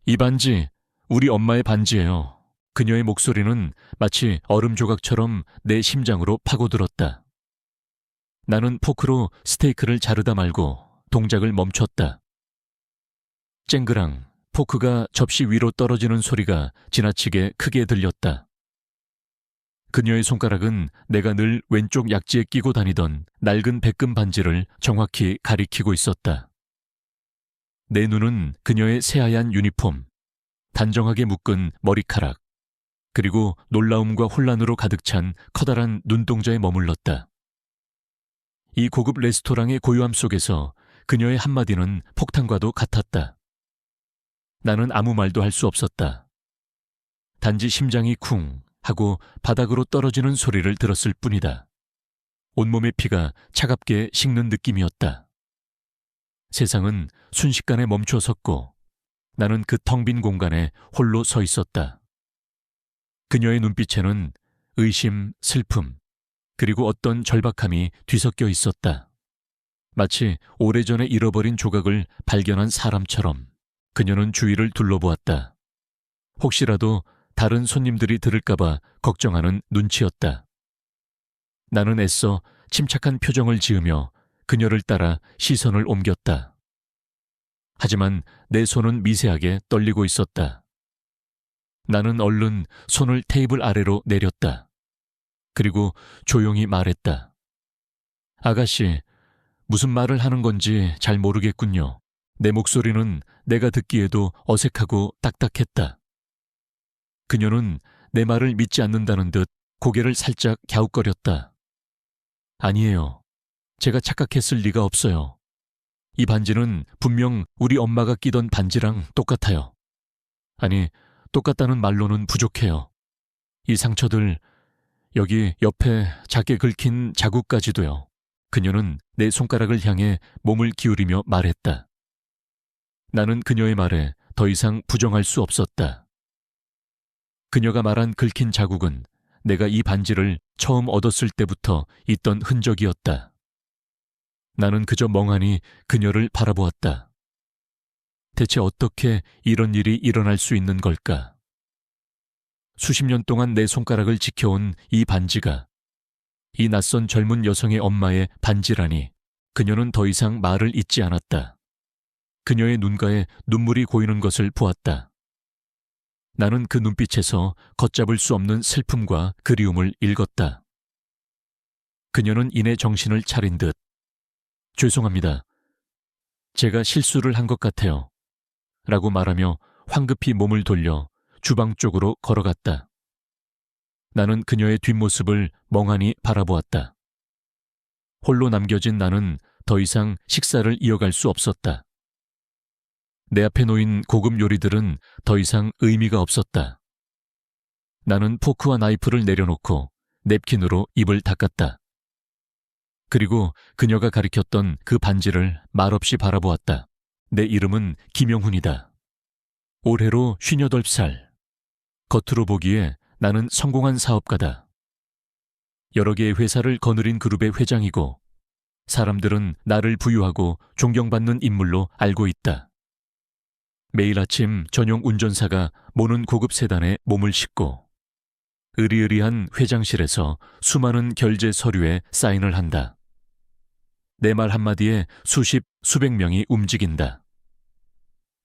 이 반지, 우리 엄마의 반지예요. 그녀의 목소리는 마치 얼음 조각처럼 내 심장으로 파고들었다. 나는 포크로 스테이크를 자르다 말고 동작을 멈췄다. 쨍그랑 포크가 접시 위로 떨어지는 소리가 지나치게 크게 들렸다. 그녀의 손가락은 내가 늘 왼쪽 약지에 끼고 다니던 낡은 백금 반지를 정확히 가리키고 있었다. 내 눈은 그녀의 새하얀 유니폼, 단정하게 묶은 머리카락, 그리고 놀라움과 혼란으로 가득 찬 커다란 눈동자에 머물렀다. 이 고급 레스토랑의 고요함 속에서 그녀의 한마디는 폭탄과도 같았다. 나는 아무 말도 할 수 없었다. 단지 심장이 쿵 하고 바닥으로 떨어지는 소리를 들었을 뿐이다. 온몸의 피가 차갑게 식는 느낌이었다. 세상은 순식간에 멈춰 섰고 나는 그 텅 빈 공간에 홀로 서 있었다. 그녀의 눈빛에는 의심, 슬픔, 그리고 어떤 절박함이 뒤섞여 있었다. 마치 오래전에 잃어버린 조각을 발견한 사람처럼 그녀는 주위를 둘러보았다. 혹시라도 다른 손님들이 들을까봐 걱정하는 눈치였다. 나는 애써 침착한 표정을 지으며 그녀를 따라 시선을 옮겼다. 하지만 내 손은 미세하게 떨리고 있었다. 나는 얼른 손을 테이블 아래로 내렸다. 그리고 조용히 말했다. 아가씨, 무슨 말을 하는 건지 잘 모르겠군요. 내 목소리는 내가 듣기에도 어색하고 딱딱했다. 그녀는 내 말을 믿지 않는다는 듯 고개를 살짝 갸웃거렸다. 아니에요. 제가 착각했을 리가 없어요. 이 반지는 분명 우리 엄마가 끼던 반지랑 똑같아요. 아니, 똑같다는 말로는 부족해요. 이 상처들, 여기 옆에 작게 긁힌 자국까지도요. 그녀는 내 손가락을 향해 몸을 기울이며 말했다. 나는 그녀의 말에 더 이상 부정할 수 없었다. 그녀가 말한 긁힌 자국은 내가 이 반지를 처음 얻었을 때부터 있던 흔적이었다. 나는 그저 멍하니 그녀를 바라보았다. 대체 어떻게 이런 일이 일어날 수 있는 걸까? 수십 년 동안 내 손가락을 지켜온 이 반지가 이 낯선 젊은 여성의 엄마의 반지라니. 그녀는 더 이상 말을 잇지 않았다. 그녀의 눈가에 눈물이 고이는 것을 보았다. 나는 그 눈빛에서 걷잡을 수 없는 슬픔과 그리움을 읽었다. 그녀는 이내 정신을 차린 듯 죄송합니다. 제가 실수를 한 것 같아요. 라고 말하며 황급히 몸을 돌려 주방 쪽으로 걸어갔다. 나는 그녀의 뒷모습을 멍하니 바라보았다. 홀로 남겨진 나는 더 이상 식사를 이어갈 수 없었다. 내 앞에 놓인 고급 요리들은 더 이상 의미가 없었다. 나는 포크와 나이프를 내려놓고 냅킨으로 입을 닦았다. 그리고 그녀가 가리켰던 그 반지를 말없이 바라보았다. 내 이름은 김영훈이다. 올해로 58살. 겉으로 보기에 나는 성공한 사업가다. 여러 개의 회사를 거느린 그룹의 회장이고 사람들은 나를 부유하고 존경받는 인물로 알고 있다. 매일 아침 전용 운전사가 모는 고급 세단에 몸을 싣고 으리으리한 회장실에서 수많은 결제 서류에 사인을 한다. 내 말 한마디에 수십, 수백 명이 움직인다.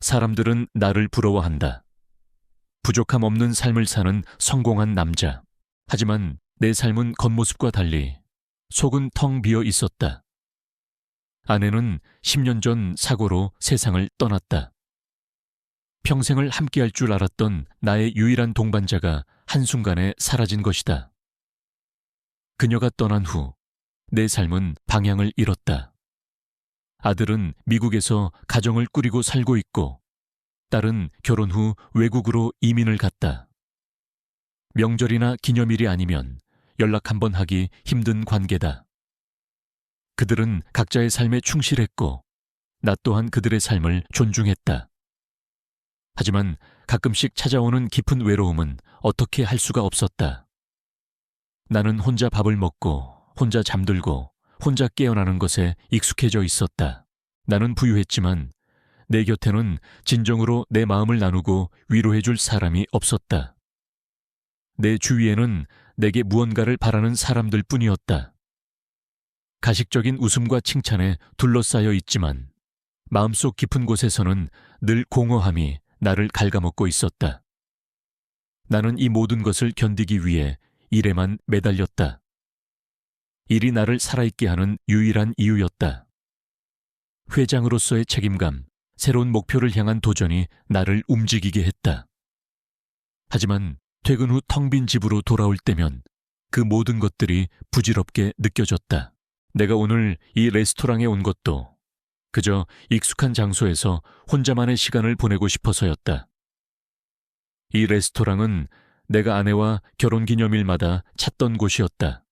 사람들은 나를 부러워한다. 부족함 없는 삶을 사는 성공한 남자. 하지만 내 삶은 겉모습과 달리 속은 텅 비어 있었다. 아내는 10년 전 사고로 세상을 떠났다. 평생을 함께할 줄 알았던 나의 유일한 동반자가 한순간에 사라진 것이다. 그녀가 떠난 후 내 삶은 방향을 잃었다. 아들은 미국에서 가정을 꾸리고 살고 있고 딸은 결혼 후 외국으로 이민을 갔다. 명절이나 기념일이 아니면 연락 한 번 하기 힘든 관계다. 그들은 각자의 삶에 충실했고 나 또한 그들의 삶을 존중했다. 하지만 가끔씩 찾아오는 깊은 외로움은 어떻게 할 수가 없었다. 나는 혼자 밥을 먹고 혼자 잠들고 혼자 깨어나는 것에 익숙해져 있었다. 나는 부유했지만 내 곁에는 진정으로 내 마음을 나누고 위로해줄 사람이 없었다. 내 주위에는 내게 무언가를 바라는 사람들 뿐이었다. 가식적인 웃음과 칭찬에 둘러싸여 있지만 마음속 깊은 곳에서는 늘 공허함이 나를 갉아먹고 있었다. 나는 이 모든 것을 견디기 위해 일에만 매달렸다. 일이 나를 살아있게 하는 유일한 이유였다. 회장으로서의 책임감, 새로운 목표를 향한 도전이 나를 움직이게 했다. 하지만 퇴근 후 텅 빈 집으로 돌아올 때면 그 모든 것들이 부질없게 느껴졌다. 내가 오늘 이 레스토랑에 온 것도 그저 익숙한 장소에서 혼자만의 시간을 보내고 싶어서였다. 이 레스토랑은 내가 아내와 결혼기념일마다 찾던 곳이었다.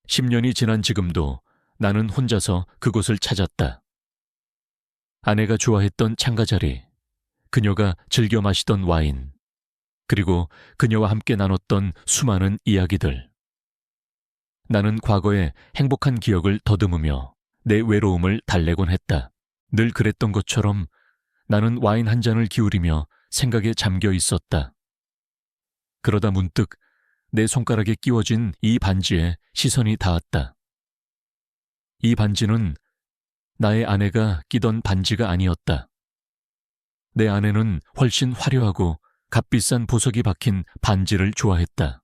10년이 지난 지금도 나는 혼자서 그곳을 찾았다. 아내가 좋아했던 창가자리, 그녀가 즐겨 마시던 와인, 그리고 그녀와 함께 나눴던 수많은 이야기들. 나는 과거의 행복한 기억을 더듬으며 내 외로움을 달래곤 했다. 늘 그랬던 것처럼 나는 와인 한 잔을 기울이며 생각에 잠겨 있었다. 그러다 문득 내 손가락에 끼워진 이 반지에 시선이 닿았다. 이 반지는 나의 아내가 끼던 반지가 아니었다. 내 아내는 훨씬 화려하고 값비싼 보석이 박힌 반지를 좋아했다.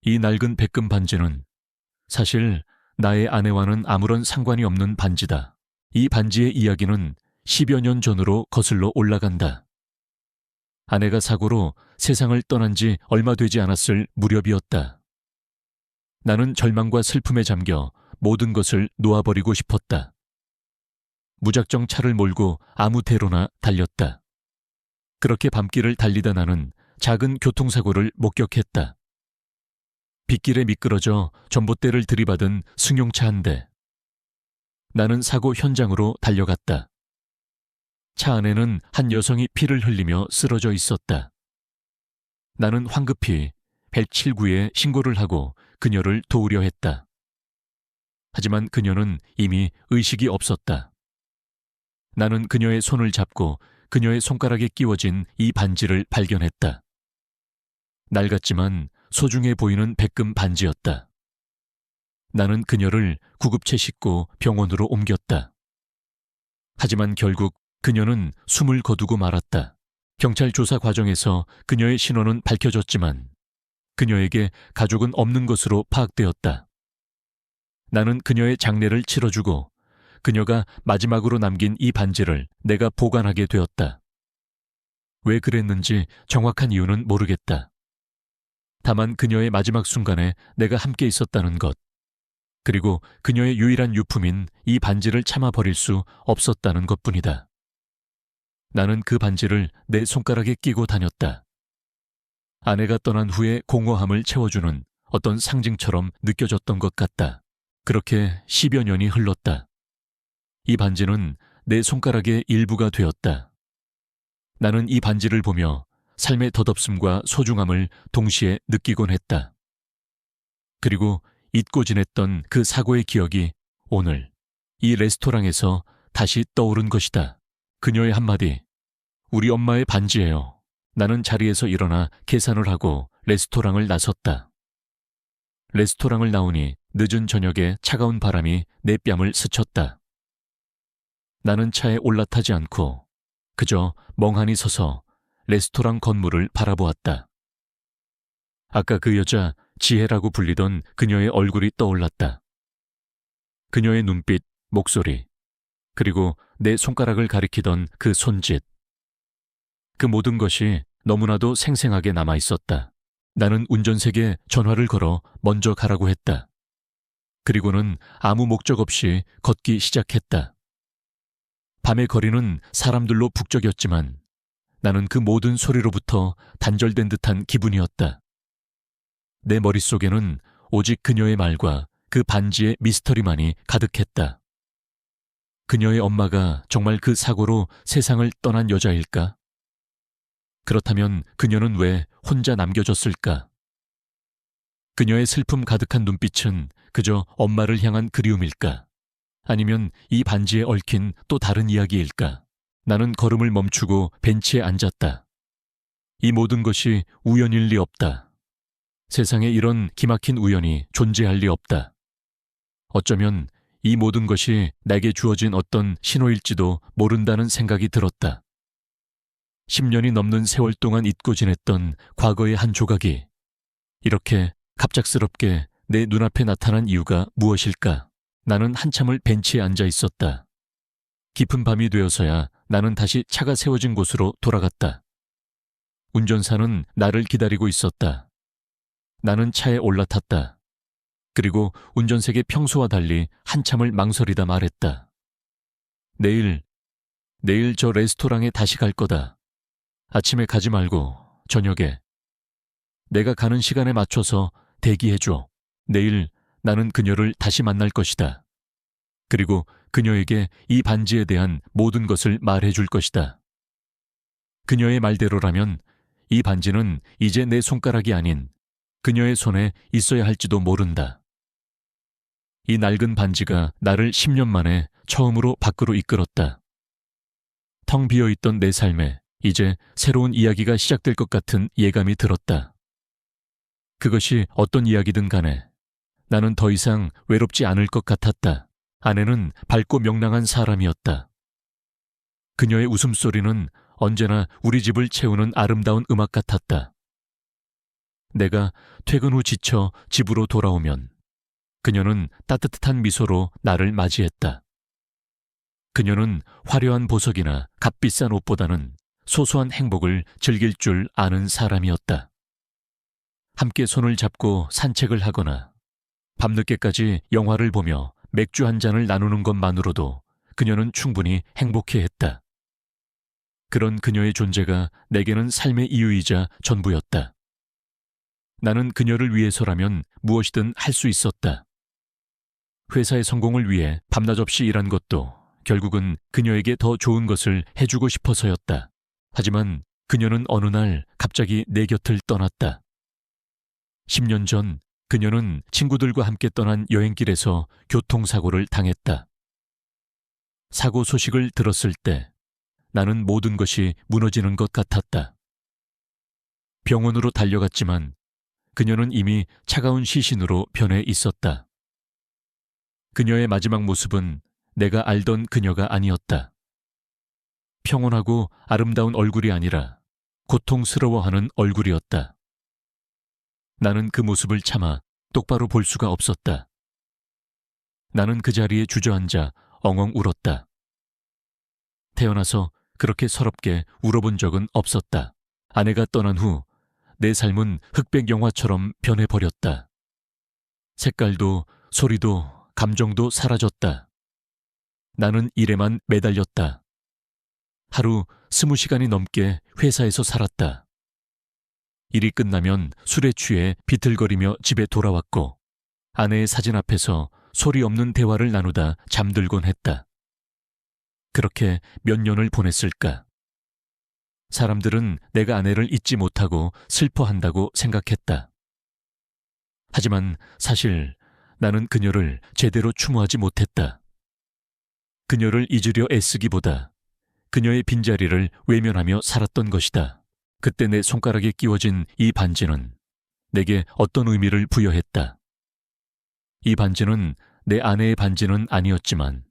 이 낡은 백금 반지는 사실 나의 아내와는 아무런 상관이 없는 반지다. 이 반지의 이야기는 10여 년 전으로 거슬러 올라간다. 아내가 사고로 세상을 떠난 지 얼마 되지 않았을 무렵이었다. 나는 절망과 슬픔에 잠겨 모든 것을 놓아버리고 싶었다. 무작정 차를 몰고 아무 데로나 달렸다. 그렇게 밤길을 달리다 나는 작은 교통사고를 목격했다. 빗길에 미끄러져 전봇대를 들이받은 승용차 한 대. 나는 사고 현장으로 달려갔다. 차 안에는 한 여성이 피를 흘리며 쓰러져 있었다. 나는 황급히 179에 신고를 하고 그녀를 도우려 했다. 하지만 그녀는 이미 의식이 없었다. 나는 그녀의 손을 잡고 그녀의 손가락에 끼워진 이 반지를 발견했다. 낡았지만 소중해 보이는 백금 반지였다. 나는 그녀를 구급체 싣고 병원으로 옮겼다. 하지만 결국 그녀는 숨을 거두고 말았다. 경찰 조사 과정에서 그녀의 신원은 밝혀졌지만 그녀에게 가족은 없는 것으로 파악되었다. 나는 그녀의 장례를 치러주고 그녀가 마지막으로 남긴 이 반지를 내가 보관하게 되었다. 왜 그랬는지 정확한 이유는 모르겠다. 다만 그녀의 마지막 순간에 내가 함께 있었다는 것, 그리고 그녀의 유일한 유품인 이 반지를 참아 버릴 수 없었다는 것뿐이다. 나는 그 반지를 내 손가락에 끼고 다녔다. 아내가 떠난 후에 공허함을 채워주는 어떤 상징처럼 느껴졌던 것 같다. 그렇게 10여 년이 흘렀다. 이 반지는 내 손가락의 일부가 되었다. 나는 이 반지를 보며 삶의 덧없음과 소중함을 동시에 느끼곤 했다. 그리고 잊고 지냈던 그 사고의 기억이 오늘 이 레스토랑에서 다시 떠오른 것이다. 그녀의 한마디, 우리 엄마의 반지예요. 나는 자리에서 일어나 계산을 하고 레스토랑을 나섰다. 레스토랑을 나오니 늦은 저녁에 차가운 바람이 내 뺨을 스쳤다. 나는 차에 올라타지 않고 그저 멍하니 서서 레스토랑 건물을 바라보았다. 아까 그 여자 지혜라고 불리던 그녀의 얼굴이 떠올랐다. 그녀의 눈빛, 목소리, 그리고 내 손가락을 가리키던 그 손짓. 그 모든 것이 너무나도 생생하게 남아있었다. 나는 운전석에 전화를 걸어 먼저 가라고 했다. 그리고는 아무 목적 없이 걷기 시작했다. 밤의 거리는 사람들로 북적였지만 나는 그 모든 소리로부터 단절된 듯한 기분이었다. 내 머릿속에는 오직 그녀의 말과 그 반지의 미스터리만이 가득했다. 그녀의 엄마가 정말 그 사고로 세상을 떠난 여자일까? 그렇다면 그녀는 왜 혼자 남겨졌을까? 그녀의 슬픔 가득한 눈빛은 그저 엄마를 향한 그리움일까? 아니면 이 반지에 얽힌 또 다른 이야기일까? 나는 걸음을 멈추고 벤치에 앉았다. 이 모든 것이 우연일 리 없다. 세상에 이런 기막힌 우연이 존재할 리 없다. 어쩌면 이 모든 것이 내게 주어진 어떤 신호일지도 모른다는 생각이 들었다. 10년이 넘는 세월 동안 잊고 지냈던 과거의 한 조각이 이렇게 갑작스럽게 내 눈앞에 나타난 이유가 무엇일까? 나는 한참을 벤치에 앉아 있었다. 깊은 밤이 되어서야 나는 다시 차가 세워진 곳으로 돌아갔다. 운전사는 나를 기다리고 있었다. 나는 차에 올라탔다. 그리고 운전석에 평소와 달리 한참을 망설이다 말했다. 내일 저 레스토랑에 다시 갈 거다. 아침에 가지 말고 저녁에. 내가 가는 시간에 맞춰서 대기해줘. 내일 나는 그녀를 다시 만날 것이다. 그리고 그녀에게 이 반지에 대한 모든 것을 말해줄 것이다. 그녀의 말대로라면 이 반지는 이제 내 손가락이 아닌 그녀의 손에 있어야 할지도 모른다. 이 낡은 반지가 나를 10년 만에 처음으로 밖으로 이끌었다. 텅 비어있던 내 삶에 이제 새로운 이야기가 시작될 것 같은 예감이 들었다. 그것이 어떤 이야기든 간에 나는 더 이상 외롭지 않을 것 같았다. 아내는 밝고 명랑한 사람이었다. 그녀의 웃음소리는 언제나 우리 집을 채우는 아름다운 음악 같았다. 내가 퇴근 후 지쳐 집으로 돌아오면 그녀는 따뜻한 미소로 나를 맞이했다. 그녀는 화려한 보석이나 값비싼 옷보다는 소소한 행복을 즐길 줄 아는 사람이었다. 함께 손을 잡고 산책을 하거나 밤늦게까지 영화를 보며 맥주 한 잔을 나누는 것만으로도 그녀는 충분히 행복해했다. 그런 그녀의 존재가 내게는 삶의 이유이자 전부였다. 나는 그녀를 위해서라면 무엇이든 할 수 있었다. 회사의 성공을 위해 밤낮 없이 일한 것도 결국은 그녀에게 더 좋은 것을 해주고 싶어서였다. 하지만 그녀는 어느 날 갑자기 내 곁을 떠났다. 10년 전 그녀는 친구들과 함께 떠난 여행길에서 교통사고를 당했다. 사고 소식을 들었을 때 나는 모든 것이 무너지는 것 같았다. 병원으로 달려갔지만 그녀는 이미 차가운 시신으로 변해 있었다. 그녀의 마지막 모습은 내가 알던 그녀가 아니었다. 평온하고 아름다운 얼굴이 아니라 고통스러워하는 얼굴이었다. 나는 그 모습을 참아 똑바로 볼 수가 없었다. 나는 그 자리에 주저앉아 엉엉 울었다. 태어나서 그렇게 서럽게 울어본 적은 없었다. 아내가 떠난 후 내 삶은 흑백 영화처럼 변해버렸다. 색깔도 소리도 감정도 사라졌다. 나는 일에만 매달렸다. 하루 20시간이 넘게 회사에서 살았다. 일이 끝나면 술에 취해 비틀거리며 집에 돌아왔고 아내의 사진 앞에서 소리 없는 대화를 나누다 잠들곤 했다. 그렇게 몇 년을 보냈을까? 사람들은 내가 아내를 잊지 못하고 슬퍼한다고 생각했다. 하지만 사실 나는 그녀를 제대로 추모하지 못했다. 그녀를 잊으려 애쓰기보다 그녀의 빈자리를 외면하며 살았던 것이다. 그때 내 손가락에 끼워진 이 반지는 내게 어떤 의미를 부여했다. 이 반지는 내 아내의 반지는 아니었지만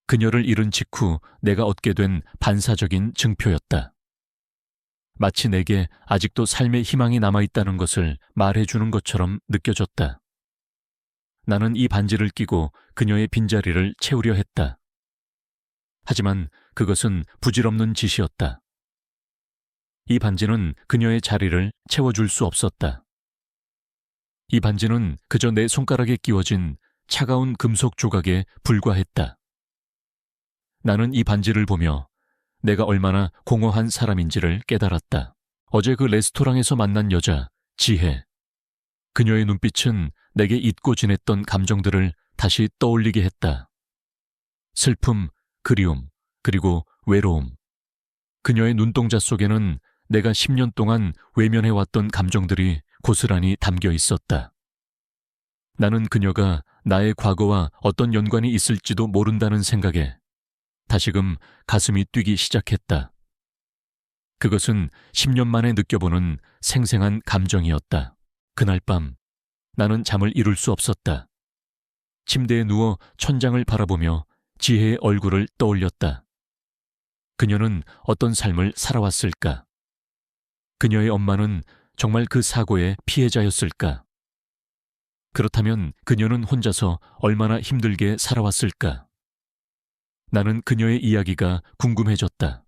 그녀를 잃은 직후 내가 얻게 된 반사적인 증표였다. 마치 내게 아직도 삶의 희망이 남아있다는 것을 말해주는 것처럼 느껴졌다. 나는 이 반지를 끼고 그녀의 빈자리를 채우려 했다. 하지만 그것은 부질없는 짓이었다. 이 반지는 그녀의 자리를 채워줄 수 없었다. 이 반지는 그저 내 손가락에 끼워진 차가운 금속 조각에 불과했다. 나는 이 반지를 보며 내가 얼마나 공허한 사람인지를 깨달았다. 어제 그 레스토랑에서 만난 여자, 지혜. 그녀의 눈빛은 내게 잊고 지냈던 감정들을 다시 떠올리게 했다. 슬픔, 그리움, 그리고 외로움. 그녀의 눈동자 속에는 내가 10년 동안 외면해왔던 감정들이 고스란히 담겨 있었다. 나는 그녀가 나의 과거와 어떤 연관이 있을지도 모른다는 생각에 다시금 가슴이 뛰기 시작했다. 그것은 10년 만에 느껴보는 생생한 감정이었다. 그날 밤 나는 잠을 이룰 수 없었다. 침대에 누워 천장을 바라보며 지혜의 얼굴을 떠올렸다. 그녀는 어떤 삶을 살아왔을까? 그녀의 엄마는 정말 그 사고의 피해자였을까? 그렇다면 그녀는 혼자서 얼마나 힘들게 살아왔을까? 나는 그녀의 이야기가 궁금해졌다.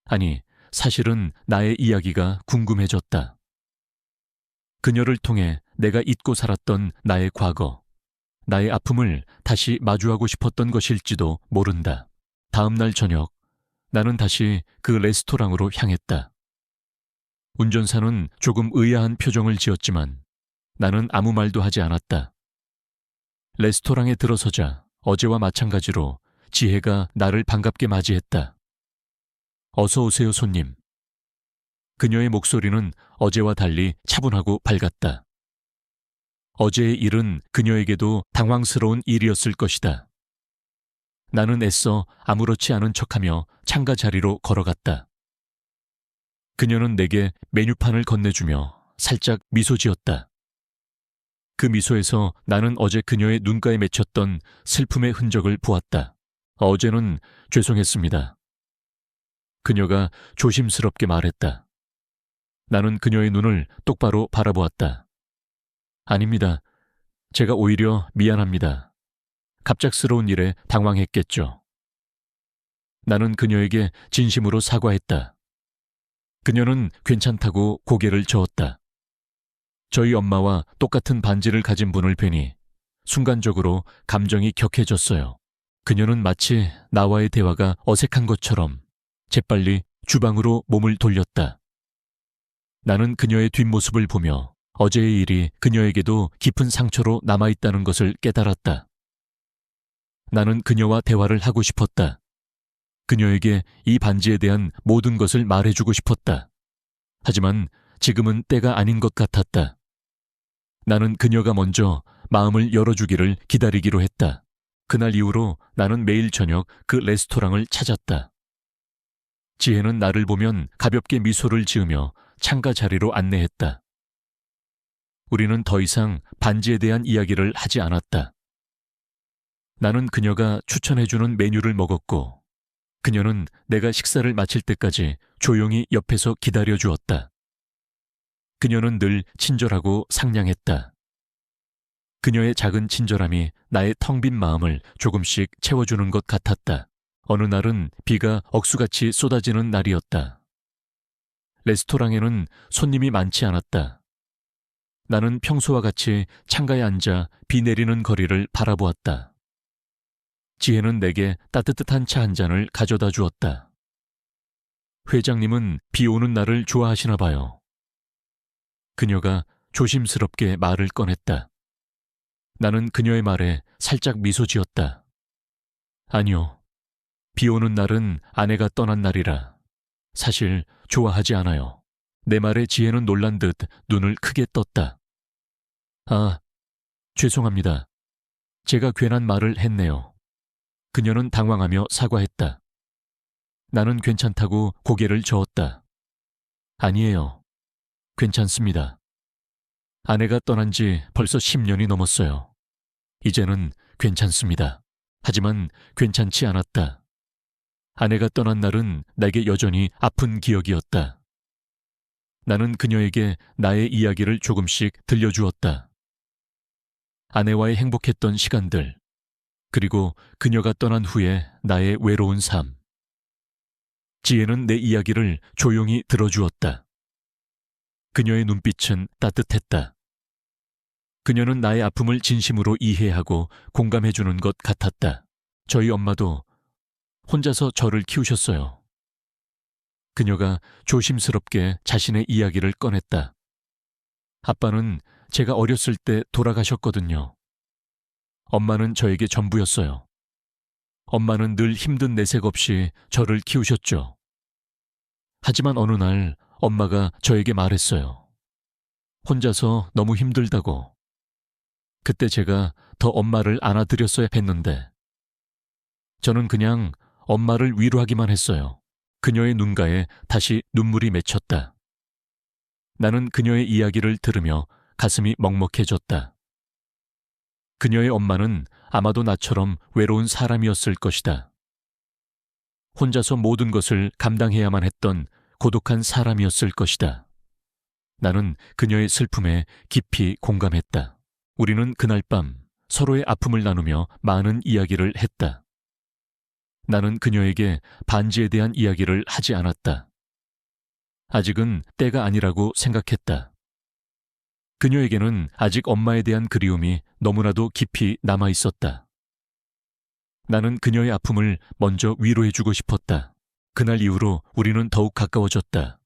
아니, 사실은 나의 이야기가 궁금해졌다. 그녀를 통해 내가 잊고 살았던 나의 과거, 나의 아픔을 다시 마주하고 싶었던 것일지도 모른다. 다음 날 저녁, 나는 다시 그 레스토랑으로 향했다. 운전사는 조금 의아한 표정을 지었지만 나는 아무 말도 하지 않았다. 레스토랑에 들어서자 어제와 마찬가지로 지혜가 나를 반갑게 맞이했다. 어서 오세요, 손님. 그녀의 목소리는 어제와 달리 차분하고 밝았다. 어제의 일은 그녀에게도 당황스러운 일이었을 것이다. 나는 애써 아무렇지 않은 척하며 창가 자리로 걸어갔다. 그녀는 내게 메뉴판을 건네주며 살짝 미소 지었다. 그 미소에서 나는 어제 그녀의 눈가에 맺혔던 슬픔의 흔적을 보았다. 어제는 죄송했습니다. 그녀가 조심스럽게 말했다. 나는 그녀의 눈을 똑바로 바라보았다. 아닙니다. 제가 오히려 미안합니다. 갑작스러운 일에 당황했겠죠. 나는 그녀에게 진심으로 사과했다. 그녀는 괜찮다고 고개를 저었다. 저희 엄마와 똑같은 반지를 가진 분을 뵈니 순간적으로 감정이 격해졌어요. 그녀는 마치 나와의 대화가 어색한 것처럼 재빨리 주방으로 몸을 돌렸다. 나는 그녀의 뒷모습을 보며 어제의 일이 그녀에게도 깊은 상처로 남아있다는 것을 깨달았다. 나는 그녀와 대화를 하고 싶었다. 그녀에게 이 반지에 대한 모든 것을 말해주고 싶었다. 하지만 지금은 때가 아닌 것 같았다. 나는 그녀가 먼저 마음을 열어주기를 기다리기로 했다. 그날 이후로 나는 매일 저녁 그 레스토랑을 찾았다. 지혜는 나를 보면 가볍게 미소를 지으며 창가 자리로 안내했다. 우리는 더 이상 반지에 대한 이야기를 하지 않았다. 나는 그녀가 추천해주는 메뉴를 먹었고, 그녀는 내가 식사를 마칠 때까지 조용히 옆에서 기다려주었다. 그녀는 늘 친절하고 상냥했다. 그녀의 작은 친절함이 나의 텅 빈 마음을 조금씩 채워주는 것 같았다. 어느 날은 비가 억수같이 쏟아지는 날이었다. 레스토랑에는 손님이 많지 않았다. 나는 평소와 같이 창가에 앉아 비 내리는 거리를 바라보았다. 지혜는 내게 따뜻한 차 한 잔을 가져다 주었다. 회장님은 비 오는 날을 좋아하시나 봐요. 그녀가 조심스럽게 말을 꺼냈다. 나는 그녀의 말에 살짝 미소 지었다. 아니요. 비 오는 날은 아내가 떠난 날이라 사실 좋아하지 않아요. 내 말에 지혜는 놀란 듯 눈을 크게 떴다. 아, 죄송합니다. 제가 괜한 말을 했네요. 그녀는 당황하며 사과했다. 나는 괜찮다고 고개를 저었다. 아니에요. 괜찮습니다. 아내가 떠난 지 벌써 10년이 넘었어요. 이제는 괜찮습니다. 하지만 괜찮지 않았다. 아내가 떠난 날은 내게 여전히 아픈 기억이었다. 나는 그녀에게 나의 이야기를 조금씩 들려주었다. 아내와의 행복했던 시간들, 그리고 그녀가 떠난 후에 나의 외로운 삶. 지혜는 내 이야기를 조용히 들어주었다. 그녀의 눈빛은 따뜻했다. 그녀는 나의 아픔을 진심으로 이해하고 공감해주는 것 같았다. 저희 엄마도 혼자서 저를 키우셨어요. 그녀가 조심스럽게 자신의 이야기를 꺼냈다. 아빠는 제가 어렸을 때 돌아가셨거든요. 엄마는 저에게 전부였어요. 엄마는 늘 힘든 내색 없이 저를 키우셨죠. 하지만 어느 날 엄마가 저에게 말했어요. 혼자서 너무 힘들다고. 그때 제가 더 엄마를 안아드렸어야 했는데 저는 그냥 엄마를 위로하기만 했어요. 그녀의 눈가에 다시 눈물이 맺혔다. 나는 그녀의 이야기를 들으며 가슴이 먹먹해졌다. 그녀의 엄마는 아마도 나처럼 외로운 사람이었을 것이다. 혼자서 모든 것을 감당해야만 했던 고독한 사람이었을 것이다. 나는 그녀의 슬픔에 깊이 공감했다. 우리는 그날 밤 서로의 아픔을 나누며 많은 이야기를 했다. 나는 그녀에게 반지에 대한 이야기를 하지 않았다. 아직은 때가 아니라고 생각했다. 그녀에게는 아직 엄마에 대한 그리움이 너무나도 깊이 남아 있었다. 나는 그녀의 아픔을 먼저 위로해주고 싶었다. 그날 이후로 우리는 더욱 가까워졌다.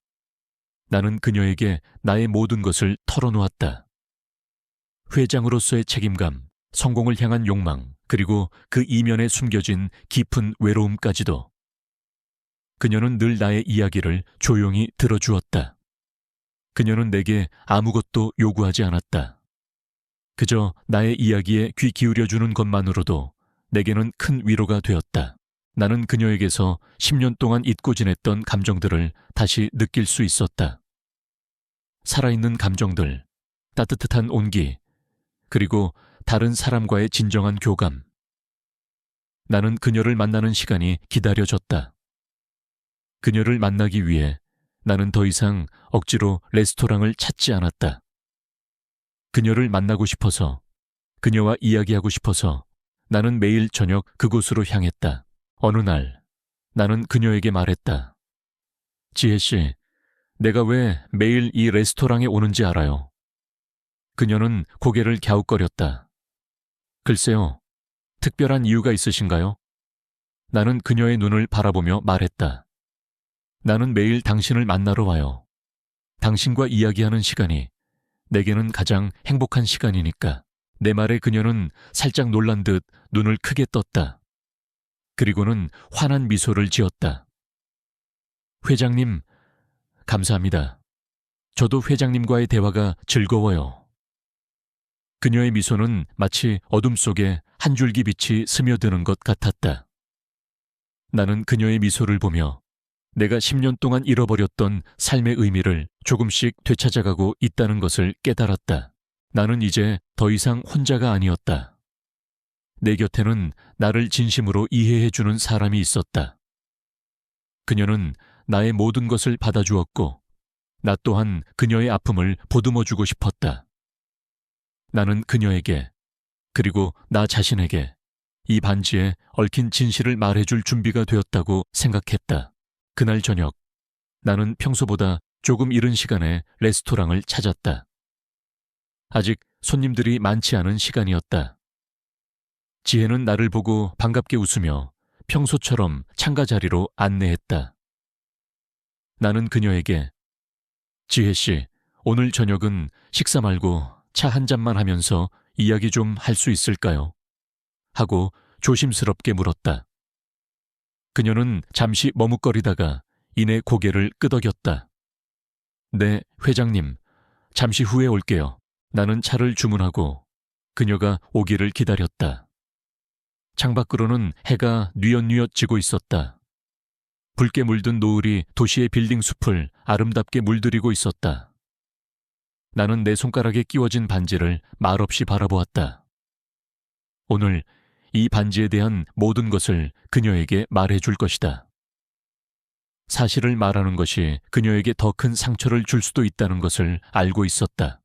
나는 그녀에게 나의 모든 것을 털어놓았다. 회장으로서의 책임감, 성공을 향한 욕망, 그리고 그 이면에 숨겨진 깊은 외로움까지도. 그녀는 늘 나의 이야기를 조용히 들어주었다. 그녀는 내게 아무것도 요구하지 않았다. 그저 나의 이야기에 귀 기울여주는 것만으로도 내게는 큰 위로가 되었다. 나는 그녀에게서 10년 동안 잊고 지냈던 감정들을 다시 느낄 수 있었다. 살아있는 감정들, 따뜻한 온기, 그리고 다른 사람과의 진정한 교감. 나는 그녀를 만나는 시간이 기다려졌다. 그녀를 만나기 위해 나는 더 이상 억지로 레스토랑을 찾지 않았다. 그녀를 만나고 싶어서, 그녀와 이야기하고 싶어서 나는 매일 저녁 그곳으로 향했다. 어느 날 나는 그녀에게 말했다. 지혜 씨, 내가 왜 매일 이 레스토랑에 오는지 알아요? 그녀는 고개를 갸웃거렸다. 글쎄요, 특별한 이유가 있으신가요? 나는 그녀의 눈을 바라보며 말했다. 나는 매일 당신을 만나러 와요. 당신과 이야기하는 시간이 내게는 가장 행복한 시간이니까. 내 말에 그녀는 살짝 놀란 듯 눈을 크게 떴다. 그리고는 환한 미소를 지었다. 회장님, 감사합니다. 저도 회장님과의 대화가 즐거워요. 그녀의 미소는 마치 어둠 속에 한 줄기 빛이 스며드는 것 같았다. 나는 그녀의 미소를 보며 내가 10년 동안 잃어버렸던 삶의 의미를 조금씩 되찾아가고 있다는 것을 깨달았다. 나는 이제 더 이상 혼자가 아니었다. 내 곁에는 나를 진심으로 이해해주는 사람이 있었다. 그녀는 나의 모든 것을 받아주었고 나 또한 그녀의 아픔을 보듬어주고 싶었다. 나는 그녀에게, 그리고 나 자신에게 이 반지에 얽힌 진실을 말해줄 준비가 되었다고 생각했다. 그날 저녁, 나는 평소보다 조금 이른 시간에 레스토랑을 찾았다. 아직 손님들이 많지 않은 시간이었다. 지혜는 나를 보고 반갑게 웃으며 평소처럼 창가 자리로 안내했다. 나는 그녀에게 지혜 씨, 오늘 저녁은 식사 말고 차 한 잔만 하면서 이야기 좀 할 수 있을까요? 하고 조심스럽게 물었다. 그녀는 잠시 머뭇거리다가 이내 고개를 끄덕였다. 네, 회장님. 잠시 후에 올게요. 나는 차를 주문하고 그녀가 오기를 기다렸다. 창밖으로는 해가 뉘엿뉘엿 지고 있었다. 붉게 물든 노을이 도시의 빌딩 숲을 아름답게 물들이고 있었다. 나는 내 손가락에 끼워진 반지를 말없이 바라보았다. 오늘 이 반지에 대한 모든 것을 그녀에게 말해줄 것이다. 사실을 말하는 것이 그녀에게 더 큰 상처를 줄 수도 있다는 것을 알고 있었다.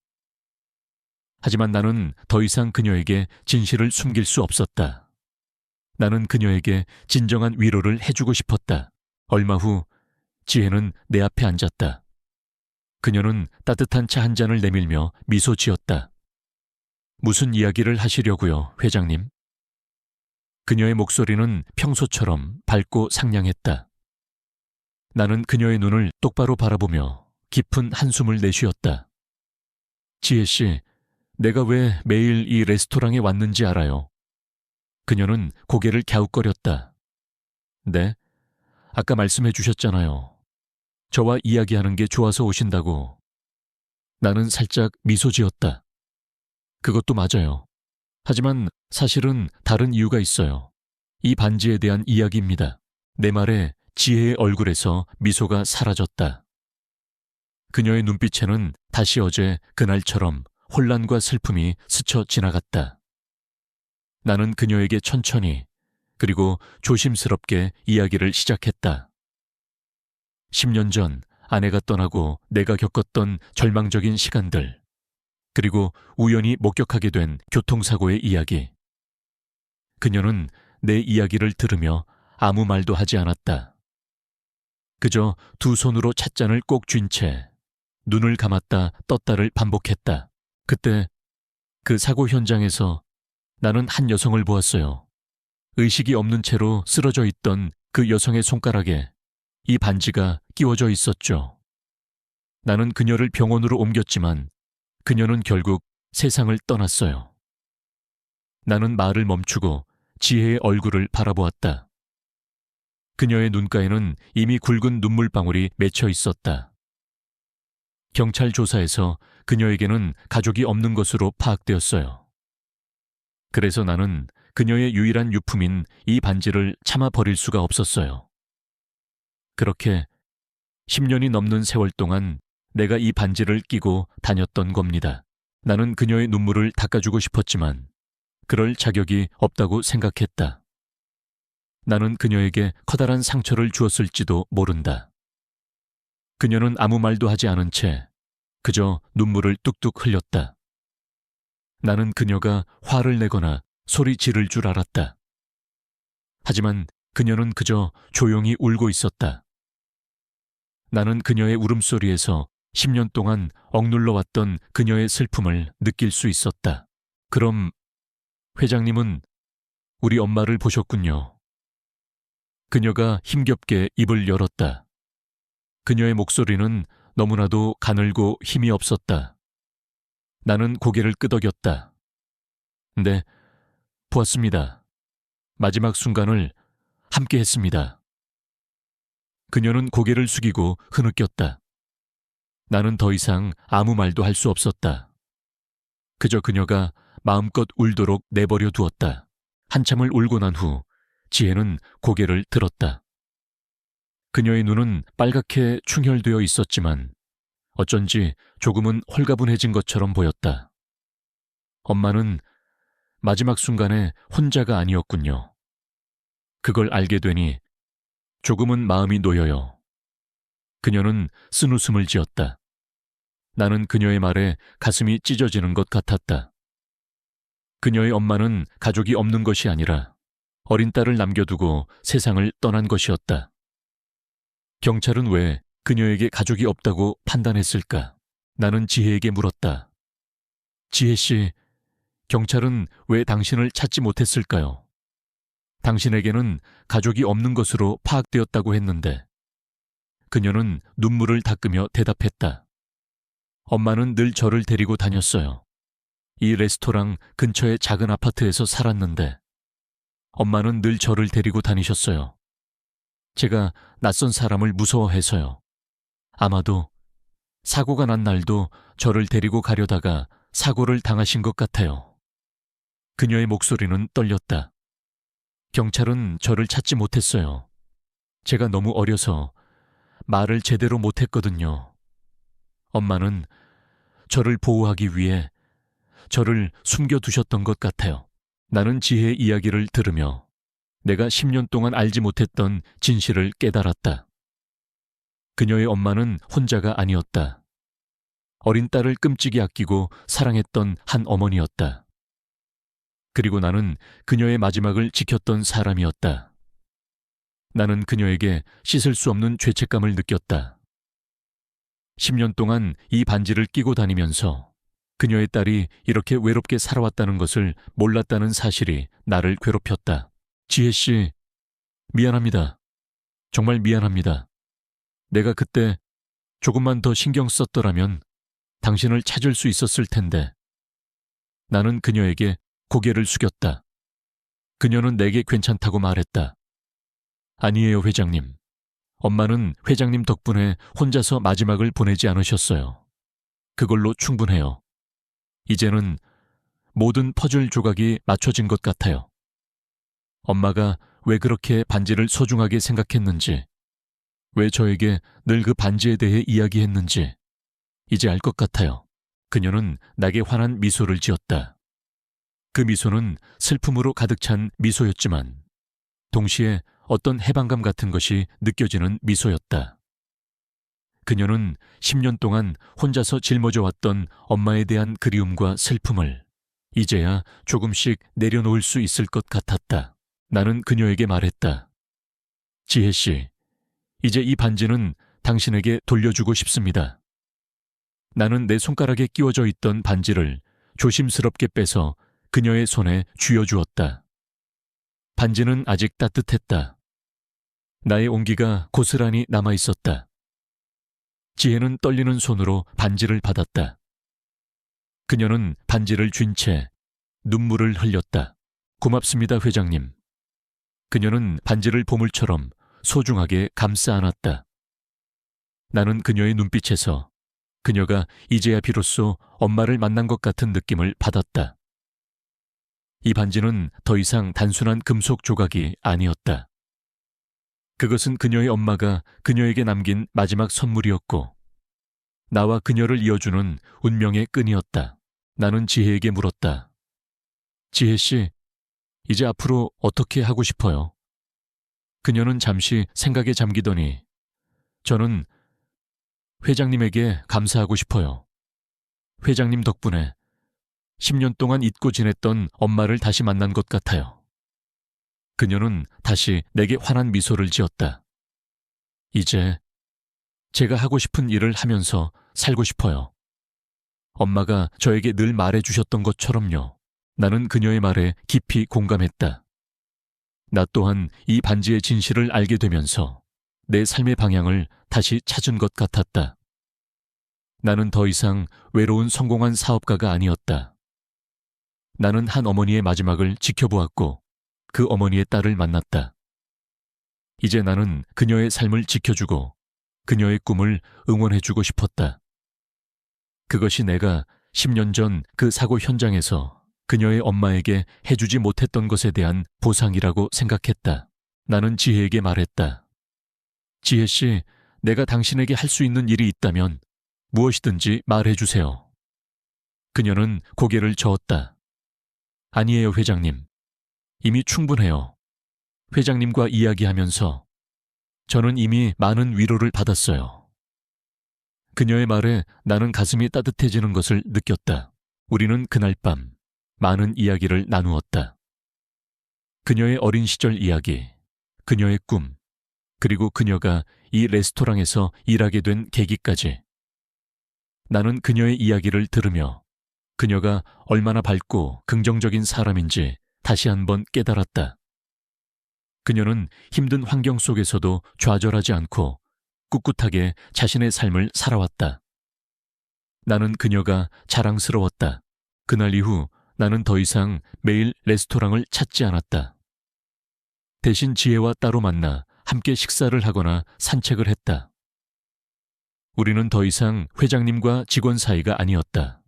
하지만 나는 더 이상 그녀에게 진실을 숨길 수 없었다. 나는 그녀에게 진정한 위로를 해주고 싶었다. 얼마 후 지혜는 내 앞에 앉았다. 그녀는 따뜻한 차 한 잔을 내밀며 미소 지었다. 무슨 이야기를 하시려고요, 회장님? 그녀의 목소리는 평소처럼 밝고 상냥했다. 나는 그녀의 눈을 똑바로 바라보며 깊은 한숨을 내쉬었다. 지혜 씨, 내가 왜 매일 이 레스토랑에 왔는지 알아요? 그녀는 고개를 갸웃거렸다. 네, 아까 말씀해 주셨잖아요. 저와 이야기하는 게 좋아서 오신다고. 나는 살짝 미소 지었다. 그것도 맞아요. 하지만 사실은 다른 이유가 있어요. 이 반지에 대한 이야기입니다. 내 말에 지혜의 얼굴에서 미소가 사라졌다. 그녀의 눈빛에는 다시 어제 그날처럼 혼란과 슬픔이 스쳐 지나갔다. 나는 그녀에게 천천히 그리고 조심스럽게 이야기를 시작했다. 10년 전 아내가 떠나고 내가 겪었던 절망적인 시간들, 그리고 우연히 목격하게 된 교통사고의 이야기. 그녀는 내 이야기를 들으며 아무 말도 하지 않았다. 그저 두 손으로 찻잔을 꼭 쥔 채 눈을 감았다 떴다를 반복했다. 그때 그 사고 현장에서 나는 한 여성을 보았어요. 의식이 없는 채로 쓰러져 있던 그 여성의 손가락에 이 반지가 끼워져 있었죠. 나는 그녀를 병원으로 옮겼지만 그녀는 결국 세상을 떠났어요. 나는 말을 멈추고 지혜의 얼굴을 바라보았다. 그녀의 눈가에는 이미 굵은 눈물방울이 맺혀 있었다. 경찰 조사에서 그녀에게는 가족이 없는 것으로 파악되었어요. 그래서 나는 그녀의 유일한 유품인 이 반지를 참아 버릴 수가 없었어요. 그렇게 10년이 넘는 세월 동안 내가 이 반지를 끼고 다녔던 겁니다. 나는 그녀의 눈물을 닦아주고 싶었지만 그럴 자격이 없다고 생각했다. 나는 그녀에게 커다란 상처를 주었을지도 모른다. 그녀는 아무 말도 하지 않은 채 그저 눈물을 뚝뚝 흘렸다. 나는 그녀가 화를 내거나 소리 지를 줄 알았다. 하지만 그녀는 그저 조용히 울고 있었다. 나는 그녀의 울음소리에서 10년 동안 억눌러 왔던 그녀의 슬픔을 느낄 수 있었다. 그럼 회장님은 우리 엄마를 보셨군요. 그녀가 힘겹게 입을 열었다. 그녀의 목소리는 너무나도 가늘고 힘이 없었다. 나는 고개를 끄덕였다. 네, 보았습니다. 마지막 순간을 함께 했습니다. 그녀는 고개를 숙이고 흐느꼈다. 나는 더 이상 아무 말도 할 수 없었다. 그저 그녀가 마음껏 울도록 내버려 두었다. 한참을 울고 난 후 지혜는 고개를 들었다. 그녀의 눈은 빨갛게 충혈되어 있었지만 어쩐지 조금은 홀가분해진 것처럼 보였다. 엄마는 마지막 순간에 혼자가 아니었군요. 그걸 알게 되니 조금은 마음이 놓여요. 그녀는 쓴웃음을 지었다. 나는 그녀의 말에 가슴이 찢어지는 것 같았다. 그녀의 엄마는 가족이 없는 것이 아니라 어린 딸을 남겨두고 세상을 떠난 것이었다. 경찰은 왜 그녀에게 가족이 없다고 판단했을까? 나는 지혜에게 물었다. 지혜 씨, 경찰은 왜 당신을 찾지 못했을까요? 당신에게는 가족이 없는 것으로 파악되었다고 했는데. 그녀는 눈물을 닦으며 대답했다. 엄마는 늘 저를 데리고 다녔어요. 이 레스토랑 근처의 작은 아파트에서 살았는데 엄마는 늘 저를 데리고 다니셨어요. 제가 낯선 사람을 무서워해서요. 아마도 사고가 난 날도 저를 데리고 가려다가 사고를 당하신 것 같아요. 그녀의 목소리는 떨렸다. 경찰은 저를 찾지 못했어요. 제가 너무 어려서 말을 제대로 못했거든요. 엄마는 저를 보호하기 위해 저를 숨겨두셨던 것 같아요. 나는 지혜의 이야기를 들으며 내가 10년 동안 알지 못했던 진실을 깨달았다. 그녀의 엄마는 혼자가 아니었다. 어린 딸을 끔찍이 아끼고 사랑했던 한 어머니였다. 그리고 나는 그녀의 마지막을 지켰던 사람이었다. 나는 그녀에게 씻을 수 없는 죄책감을 느꼈다. 10년 동안 이 반지를 끼고 다니면서 그녀의 딸이 이렇게 외롭게 살아왔다는 것을 몰랐다는 사실이 나를 괴롭혔다. 지혜 씨, 미안합니다. 정말 미안합니다. 내가 그때 조금만 더 신경 썼더라면 당신을 찾을 수 있었을 텐데. 나는 그녀에게 고개를 숙였다. 그녀는 내게 괜찮다고 말했다. 아니에요, 회장님. 엄마는 회장님 덕분에 혼자서 마지막을 보내지 않으셨어요. 그걸로 충분해요. 이제는 모든 퍼즐 조각이 맞춰진 것 같아요. 엄마가 왜 그렇게 반지를 소중하게 생각했는지, 왜 저에게 늘 그 반지에 대해 이야기했는지 이제 알 것 같아요. 그녀는 나에게 환한 미소를 지었다. 그 미소는 슬픔으로 가득 찬 미소였지만 동시에 어떤 해방감 같은 것이 느껴지는 미소였다. 그녀는 10년 동안 혼자서 짊어져 왔던 엄마에 대한 그리움과 슬픔을 이제야 조금씩 내려놓을 수 있을 것 같았다. 나는 그녀에게 말했다. 지혜 씨, 이제 이 반지는 당신에게 돌려주고 싶습니다. 나는 내 손가락에 끼워져 있던 반지를 조심스럽게 빼서 그녀의 손에 쥐어주었다. 반지는 아직 따뜻했다. 나의 온기가 고스란히 남아있었다. 지혜는 떨리는 손으로 반지를 받았다. 그녀는 반지를 쥔 채 눈물을 흘렸다. 고맙습니다, 회장님. 그녀는 반지를 보물처럼 소중하게 감싸 안았다. 나는 그녀의 눈빛에서 그녀가 이제야 비로소 엄마를 만난 것 같은 느낌을 받았다. 이 반지는 더 이상 단순한 금속 조각이 아니었다. 그것은 그녀의 엄마가 그녀에게 남긴 마지막 선물이었고 나와 그녀를 이어주는 운명의 끈이었다. 나는 지혜에게 물었다. 지혜 씨, 이제 앞으로 어떻게 하고 싶어요? 그녀는 잠시 생각에 잠기더니 저는 회장님에게 감사하고 싶어요. 회장님 덕분에 10년 동안 잊고 지냈던 엄마를 다시 만난 것 같아요. 그녀는 다시 내게 환한 미소를 지었다. 이제 제가 하고 싶은 일을 하면서 살고 싶어요. 엄마가 저에게 늘 말해주셨던 것처럼요. 나는 그녀의 말에 깊이 공감했다. 나 또한 이 반지의 진실을 알게 되면서 내 삶의 방향을 다시 찾은 것 같았다. 나는 더 이상 외로운 성공한 사업가가 아니었다. 나는 한 어머니의 마지막을 지켜보았고 그 어머니의 딸을 만났다. 이제 나는 그녀의 삶을 지켜주고 그녀의 꿈을 응원해주고 싶었다. 그것이 내가 10년 전 그 사고 현장에서 그녀의 엄마에게 해주지 못했던 것에 대한 보상이라고 생각했다. 나는 지혜에게 말했다. 지혜 씨, 내가 당신에게 할 수 있는 일이 있다면 무엇이든지 말해주세요. 그녀는 고개를 저었다. 아니에요, 회장님. 이미 충분해요. 회장님과 이야기하면서 저는 이미 많은 위로를 받았어요. 그녀의 말에 나는 가슴이 따뜻해지는 것을 느꼈다. 우리는 그날 밤 많은 이야기를 나누었다. 그녀의 어린 시절 이야기, 그녀의 꿈, 그리고 그녀가 이 레스토랑에서 일하게 된 계기까지. 나는 그녀의 이야기를 들으며 그녀가 얼마나 밝고 긍정적인 사람인지 다시 한번 깨달았다. 그녀는 힘든 환경 속에서도 좌절하지 않고 꿋꿋하게 자신의 삶을 살아왔다. 나는 그녀가 자랑스러웠다. 그날 이후 나는 더 이상 매일 레스토랑을 찾지 않았다. 대신 지혜와 따로 만나 함께 식사를 하거나 산책을 했다. 우리는 더 이상 회장님과 직원 사이가 아니었다.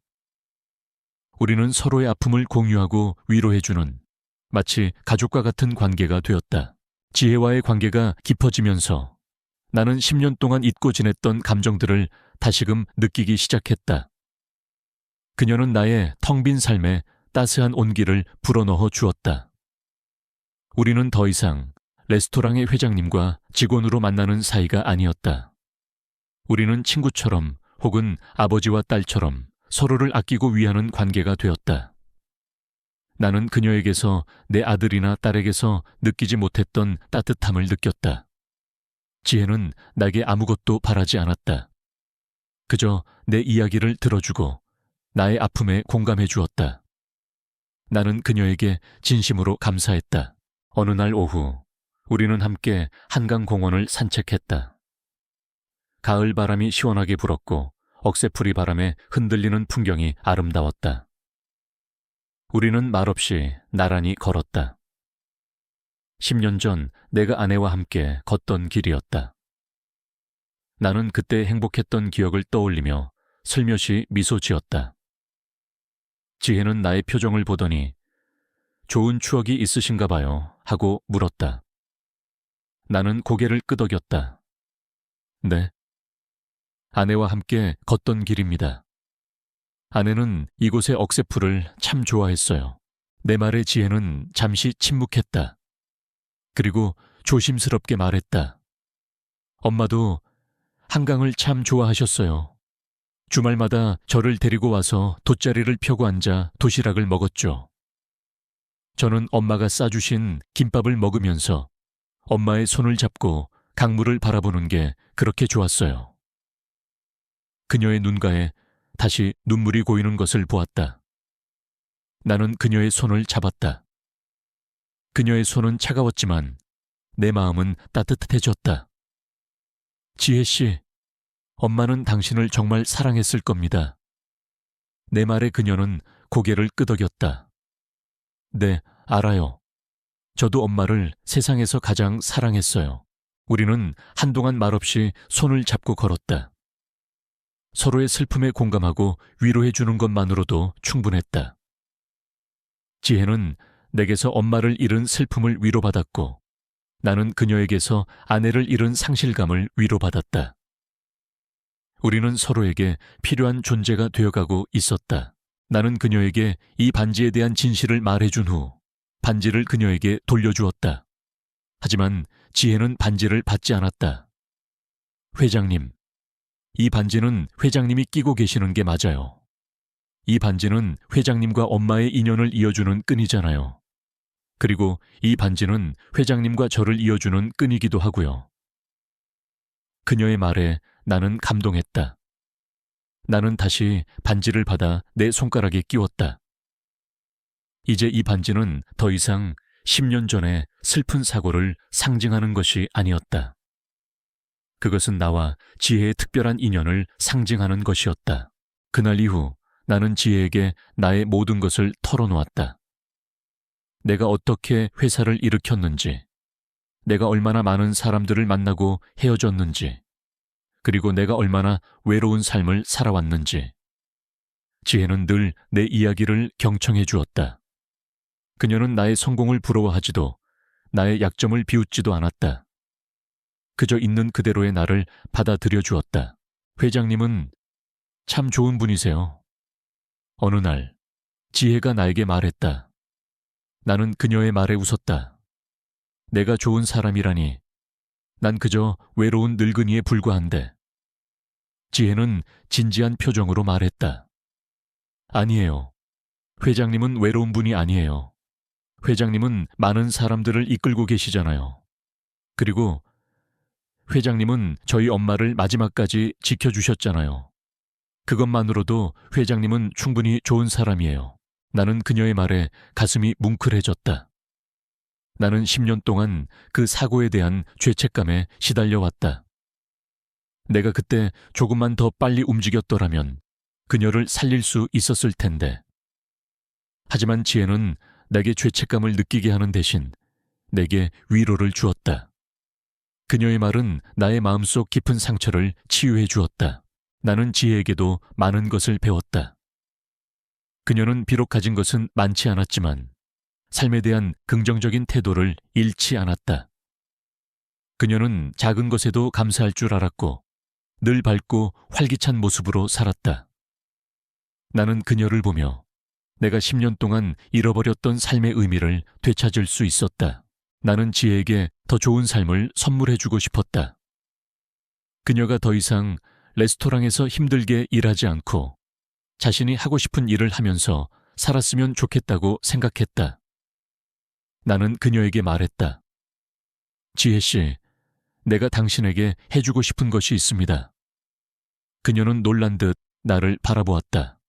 우리는 서로의 아픔을 공유하고 위로해주는 마치 가족과 같은 관계가 되었다. 지혜와의 관계가 깊어지면서 나는 10년 동안 잊고 지냈던 감정들을 다시금 느끼기 시작했다. 그녀는 나의 텅 빈 삶에 따스한 온기를 불어넣어 주었다. 우리는 더 이상 레스토랑의 회장님과 직원으로 만나는 사이가 아니었다. 우리는 친구처럼 혹은 아버지와 딸처럼 서로를 아끼고 위하는 관계가 되었다. 나는 그녀에게서 내 아들이나 딸에게서 느끼지 못했던 따뜻함을 느꼈다. 지혜는 나에게 아무것도 바라지 않았다. 그저 내 이야기를 들어주고 나의 아픔에 공감해 주었다. 나는 그녀에게 진심으로 감사했다. 어느 날 오후 우리는 함께 한강공원을 산책했다. 가을 바람이 시원하게 불었고 억새풀이 바람에 흔들리는 풍경이 아름다웠다. 우리는 말없이 나란히 걸었다. 10년 전 내가 아내와 함께 걷던 길이었다. 나는 그때 행복했던 기억을 떠올리며 슬며시 미소 지었다. 지혜는 나의 표정을 보더니 좋은 추억이 있으신가 봐요 하고 물었다. 나는 고개를 끄덕였다. 네. 아내와 함께 걷던 길입니다. 아내는 이곳의 억새풀을 참 좋아했어요. 내 말에 지혜는 잠시 침묵했다. 그리고 조심스럽게 말했다. 엄마도 한강을 참 좋아하셨어요. 주말마다 저를 데리고 와서 돗자리를 펴고 앉아 도시락을 먹었죠. 저는 엄마가 싸주신 김밥을 먹으면서 엄마의 손을 잡고 강물을 바라보는 게 그렇게 좋았어요. 그녀의 눈가에 다시 눈물이 고이는 것을 보았다. 나는 그녀의 손을 잡았다. 그녀의 손은 차가웠지만 내 마음은 따뜻해졌다. 지혜 씨, 엄마는 당신을 정말 사랑했을 겁니다. 내 말에 그녀는 고개를 끄덕였다. 네, 알아요. 저도 엄마를 세상에서 가장 사랑했어요. 우리는 한동안 말없이 손을 잡고 걸었다. 서로의 슬픔에 공감하고 위로해 주는 것만으로도 충분했다. 지혜는 내게서 엄마를 잃은 슬픔을 위로받았고 나는 그녀에게서 아내를 잃은 상실감을 위로받았다. 우리는 서로에게 필요한 존재가 되어가고 있었다. 나는 그녀에게 이 반지에 대한 진실을 말해준 후 반지를 그녀에게 돌려주었다. 하지만 지혜는 반지를 받지 않았다. 회장님, 이 반지는 회장님이 끼고 계시는 게 맞아요. 이 반지는 회장님과 엄마의 인연을 이어주는 끈이잖아요. 그리고 이 반지는 회장님과 저를 이어주는 끈이기도 하고요. 그녀의 말에 나는 감동했다. 나는 다시 반지를 받아 내 손가락에 끼웠다. 이제 이 반지는 더 이상 10년 전의 슬픈 사고를 상징하는 것이 아니었다. 그것은 나와 지혜의 특별한 인연을 상징하는 것이었다. 그날 이후 나는 지혜에게 나의 모든 것을 털어놓았다. 내가 어떻게 회사를 일으켰는지, 내가 얼마나 많은 사람들을 만나고 헤어졌는지, 그리고 내가 얼마나 외로운 삶을 살아왔는지. 지혜는 늘 내 이야기를 경청해 주었다. 그녀는 나의 성공을 부러워하지도 나의 약점을 비웃지도 않았다. 그저 있는 그대로의 나를 받아들여 주었다. 회장님은 참 좋은 분이세요. 어느 날 지혜가 나에게 말했다. 나는 그녀의 말에 웃었다. 내가 좋은 사람이라니. 난 그저 외로운 늙은이에 불과한데. 지혜는 진지한 표정으로 말했다. 아니에요. 회장님은 외로운 분이 아니에요. 회장님은 많은 사람들을 이끌고 계시잖아요. 그리고 회장님은 저희 엄마를 마지막까지 지켜주셨잖아요. 그것만으로도 회장님은 충분히 좋은 사람이에요. 나는 그녀의 말에 가슴이 뭉클해졌다. 나는 10년 동안 그 사고에 대한 죄책감에 시달려왔다. 내가 그때 조금만 더 빨리 움직였더라면 그녀를 살릴 수 있었을 텐데. 하지만 지혜는 내게 죄책감을 느끼게 하는 대신 내게 위로를 주었다. 그녀의 말은 나의 마음속 깊은 상처를 치유해 주었다. 나는 지혜에게도 많은 것을 배웠다. 그녀는 비록 가진 것은 많지 않았지만 삶에 대한 긍정적인 태도를 잃지 않았다. 그녀는 작은 것에도 감사할 줄 알았고 늘 밝고 활기찬 모습으로 살았다. 나는 그녀를 보며 내가 10년 동안 잃어버렸던 삶의 의미를 되찾을 수 있었다. 나는 지혜에게 더 좋은 삶을 선물해주고 싶었다. 그녀가 더 이상 레스토랑에서 힘들게 일하지 않고 자신이 하고 싶은 일을 하면서 살았으면 좋겠다고 생각했다. 나는 그녀에게 말했다. 지혜 씨, 내가 당신에게 해주고 싶은 것이 있습니다. 그녀는 놀란 듯 나를 바라보았다.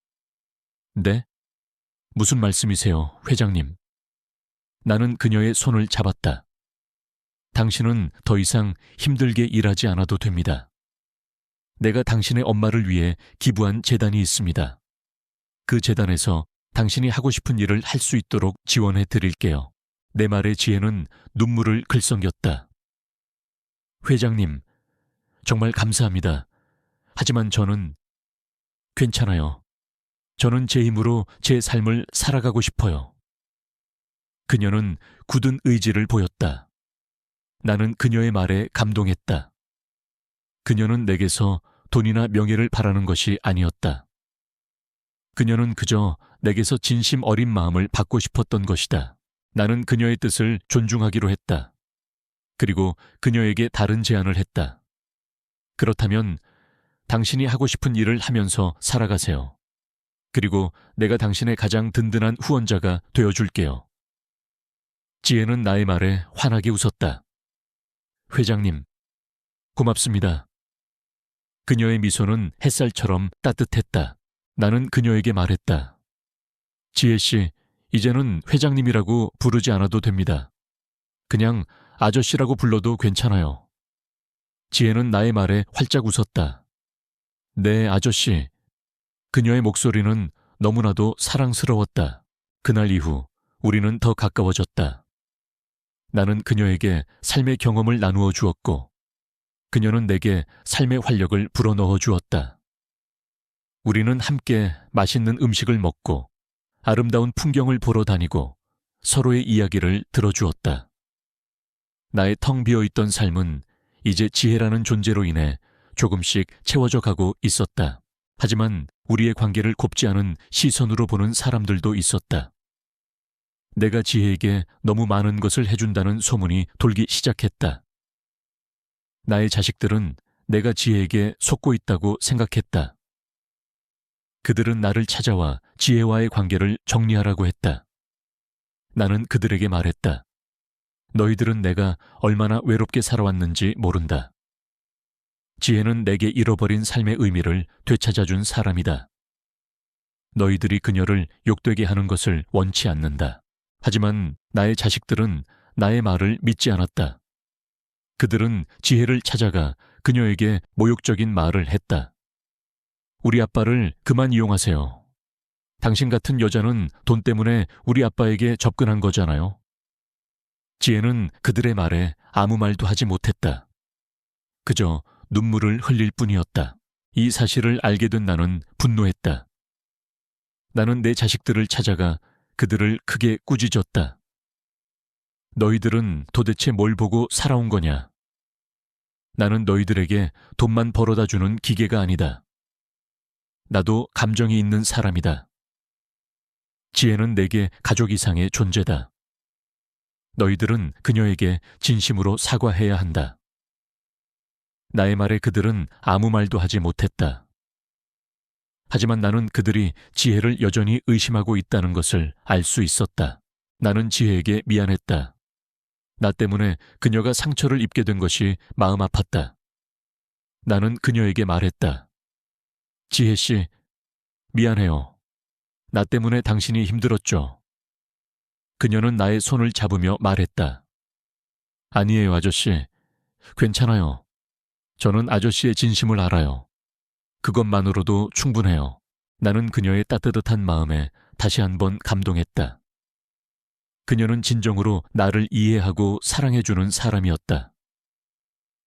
네? 무슨 말씀이세요, 회장님? 나는 그녀의 손을 잡았다. 당신은 더 이상 힘들게 일하지 않아도 됩니다. 내가 당신의 엄마를 위해 기부한 재단이 있습니다. 그 재단에서 당신이 하고 싶은 일을 할 수 있도록 지원해 드릴게요. 내 말에 지혜는 눈물을 글썽였다. 회장님, 정말 감사합니다. 하지만 저는 괜찮아요. 저는 제 힘으로 제 삶을 살아가고 싶어요. 그녀는 굳은 의지를 보였다. 나는 그녀의 말에 감동했다. 그녀는 내게서 돈이나 명예를 바라는 것이 아니었다. 그녀는 그저 내게서 진심 어린 마음을 받고 싶었던 것이다. 나는 그녀의 뜻을 존중하기로 했다. 그리고 그녀에게 다른 제안을 했다. 그렇다면 당신이 하고 싶은 일을 하면서 살아가세요. 그리고 내가 당신의 가장 든든한 후원자가 되어줄게요. 지혜는 나의 말에 환하게 웃었다. 회장님, 고맙습니다. 그녀의 미소는 햇살처럼 따뜻했다. 나는 그녀에게 말했다. 지혜 씨, 이제는 회장님이라고 부르지 않아도 됩니다. 그냥 아저씨라고 불러도 괜찮아요. 지혜는 나의 말에 활짝 웃었다. 네, 아저씨. 그녀의 목소리는 너무나도 사랑스러웠다. 그날 이후 우리는 더 가까워졌다. 나는 그녀에게 삶의 경험을 나누어 주었고 그녀는 내게 삶의 활력을 불어넣어 주었다. 우리는 함께 맛있는 음식을 먹고 아름다운 풍경을 보러 다니고 서로의 이야기를 들어주었다. 나의 텅 비어있던 삶은 이제 지혜라는 존재로 인해 조금씩 채워져 가고 있었다. 하지만 우리의 관계를 곱지 않은 시선으로 보는 사람들도 있었다. 내가 지혜에게 너무 많은 것을 해준다는 소문이 돌기 시작했다. 나의 자식들은 내가 지혜에게 속고 있다고 생각했다. 그들은 나를 찾아와 지혜와의 관계를 정리하라고 했다. 나는 그들에게 말했다. 너희들은 내가 얼마나 외롭게 살아왔는지 모른다. 지혜는 내게 잃어버린 삶의 의미를 되찾아준 사람이다. 너희들이 그녀를 욕되게 하는 것을 원치 않는다. 하지만 나의 자식들은 나의 말을 믿지 않았다. 그들은 지혜를 찾아가 그녀에게 모욕적인 말을 했다. 우리 아빠를 그만 이용하세요. 당신 같은 여자는 돈 때문에 우리 아빠에게 접근한 거잖아요. 지혜는 그들의 말에 아무 말도 하지 못했다. 그저 눈물을 흘릴 뿐이었다. 이 사실을 알게 된 나는 분노했다. 나는 내 자식들을 찾아가 그들을 크게 꾸짖었다. 너희들은 도대체 뭘 보고 살아온 거냐? 나는 너희들에게 돈만 벌어다 주는 기계가 아니다. 나도 감정이 있는 사람이다. 지혜는 내게 가족 이상의 존재다. 너희들은 그녀에게 진심으로 사과해야 한다. 나의 말에 그들은 아무 말도 하지 못했다. 하지만 나는 그들이 지혜를 여전히 의심하고 있다는 것을 알 수 있었다. 나는 지혜에게 미안했다. 나 때문에 그녀가 상처를 입게 된 것이 마음 아팠다. 나는 그녀에게 말했다. 지혜 씨, 미안해요. 나 때문에 당신이 힘들었죠. 그녀는 나의 손을 잡으며 말했다. 아니에요, 아저씨. 괜찮아요. 저는 아저씨의 진심을 알아요. 그것만으로도 충분해요. 나는 그녀의 따뜻한 마음에 다시 한번 감동했다. 그녀는 진정으로 나를 이해하고 사랑해주는 사람이었다.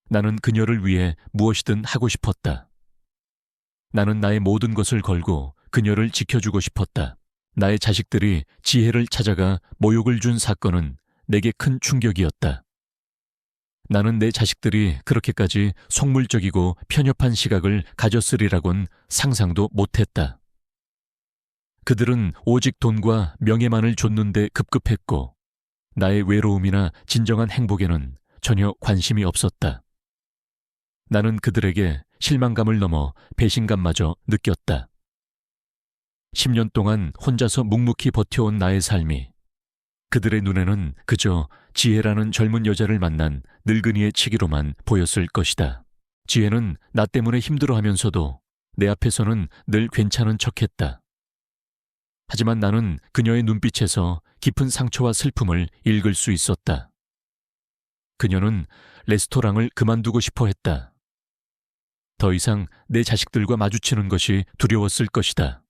나는 그녀를 위해 무엇이든 하고 싶었다. 나는 나의 모든 것을 걸고 그녀를 지켜주고 싶었다. 나의 자식들이 지혜를 찾아가 모욕을 준 사건은 내게 큰 충격이었다. 나는 내 자식들이 그렇게까지 속물적이고 편협한 시각을 가졌으리라곤 상상도 못했다. 그들은 오직 돈과 명예만을 좇는데 급급했고 나의 외로움이나 진정한 행복에는 전혀 관심이 없었다. 나는 그들에게 실망감을 넘어 배신감마저 느꼈다. 10년 동안 혼자서 묵묵히 버텨온 나의 삶이 그들의 눈에는 그저 지혜라는 젊은 여자를 만난 늙은이의 치기로만 보였을 것이다. 지혜는 나 때문에 힘들어하면서도 내 앞에서는 늘 괜찮은 척했다. 하지만 나는 그녀의 눈빛에서 깊은 상처와 슬픔을 읽을 수 있었다. 그녀는 레스토랑을 그만두고 싶어 했다. 더 이상 내 자식들과 마주치는 것이 두려웠을 것이다.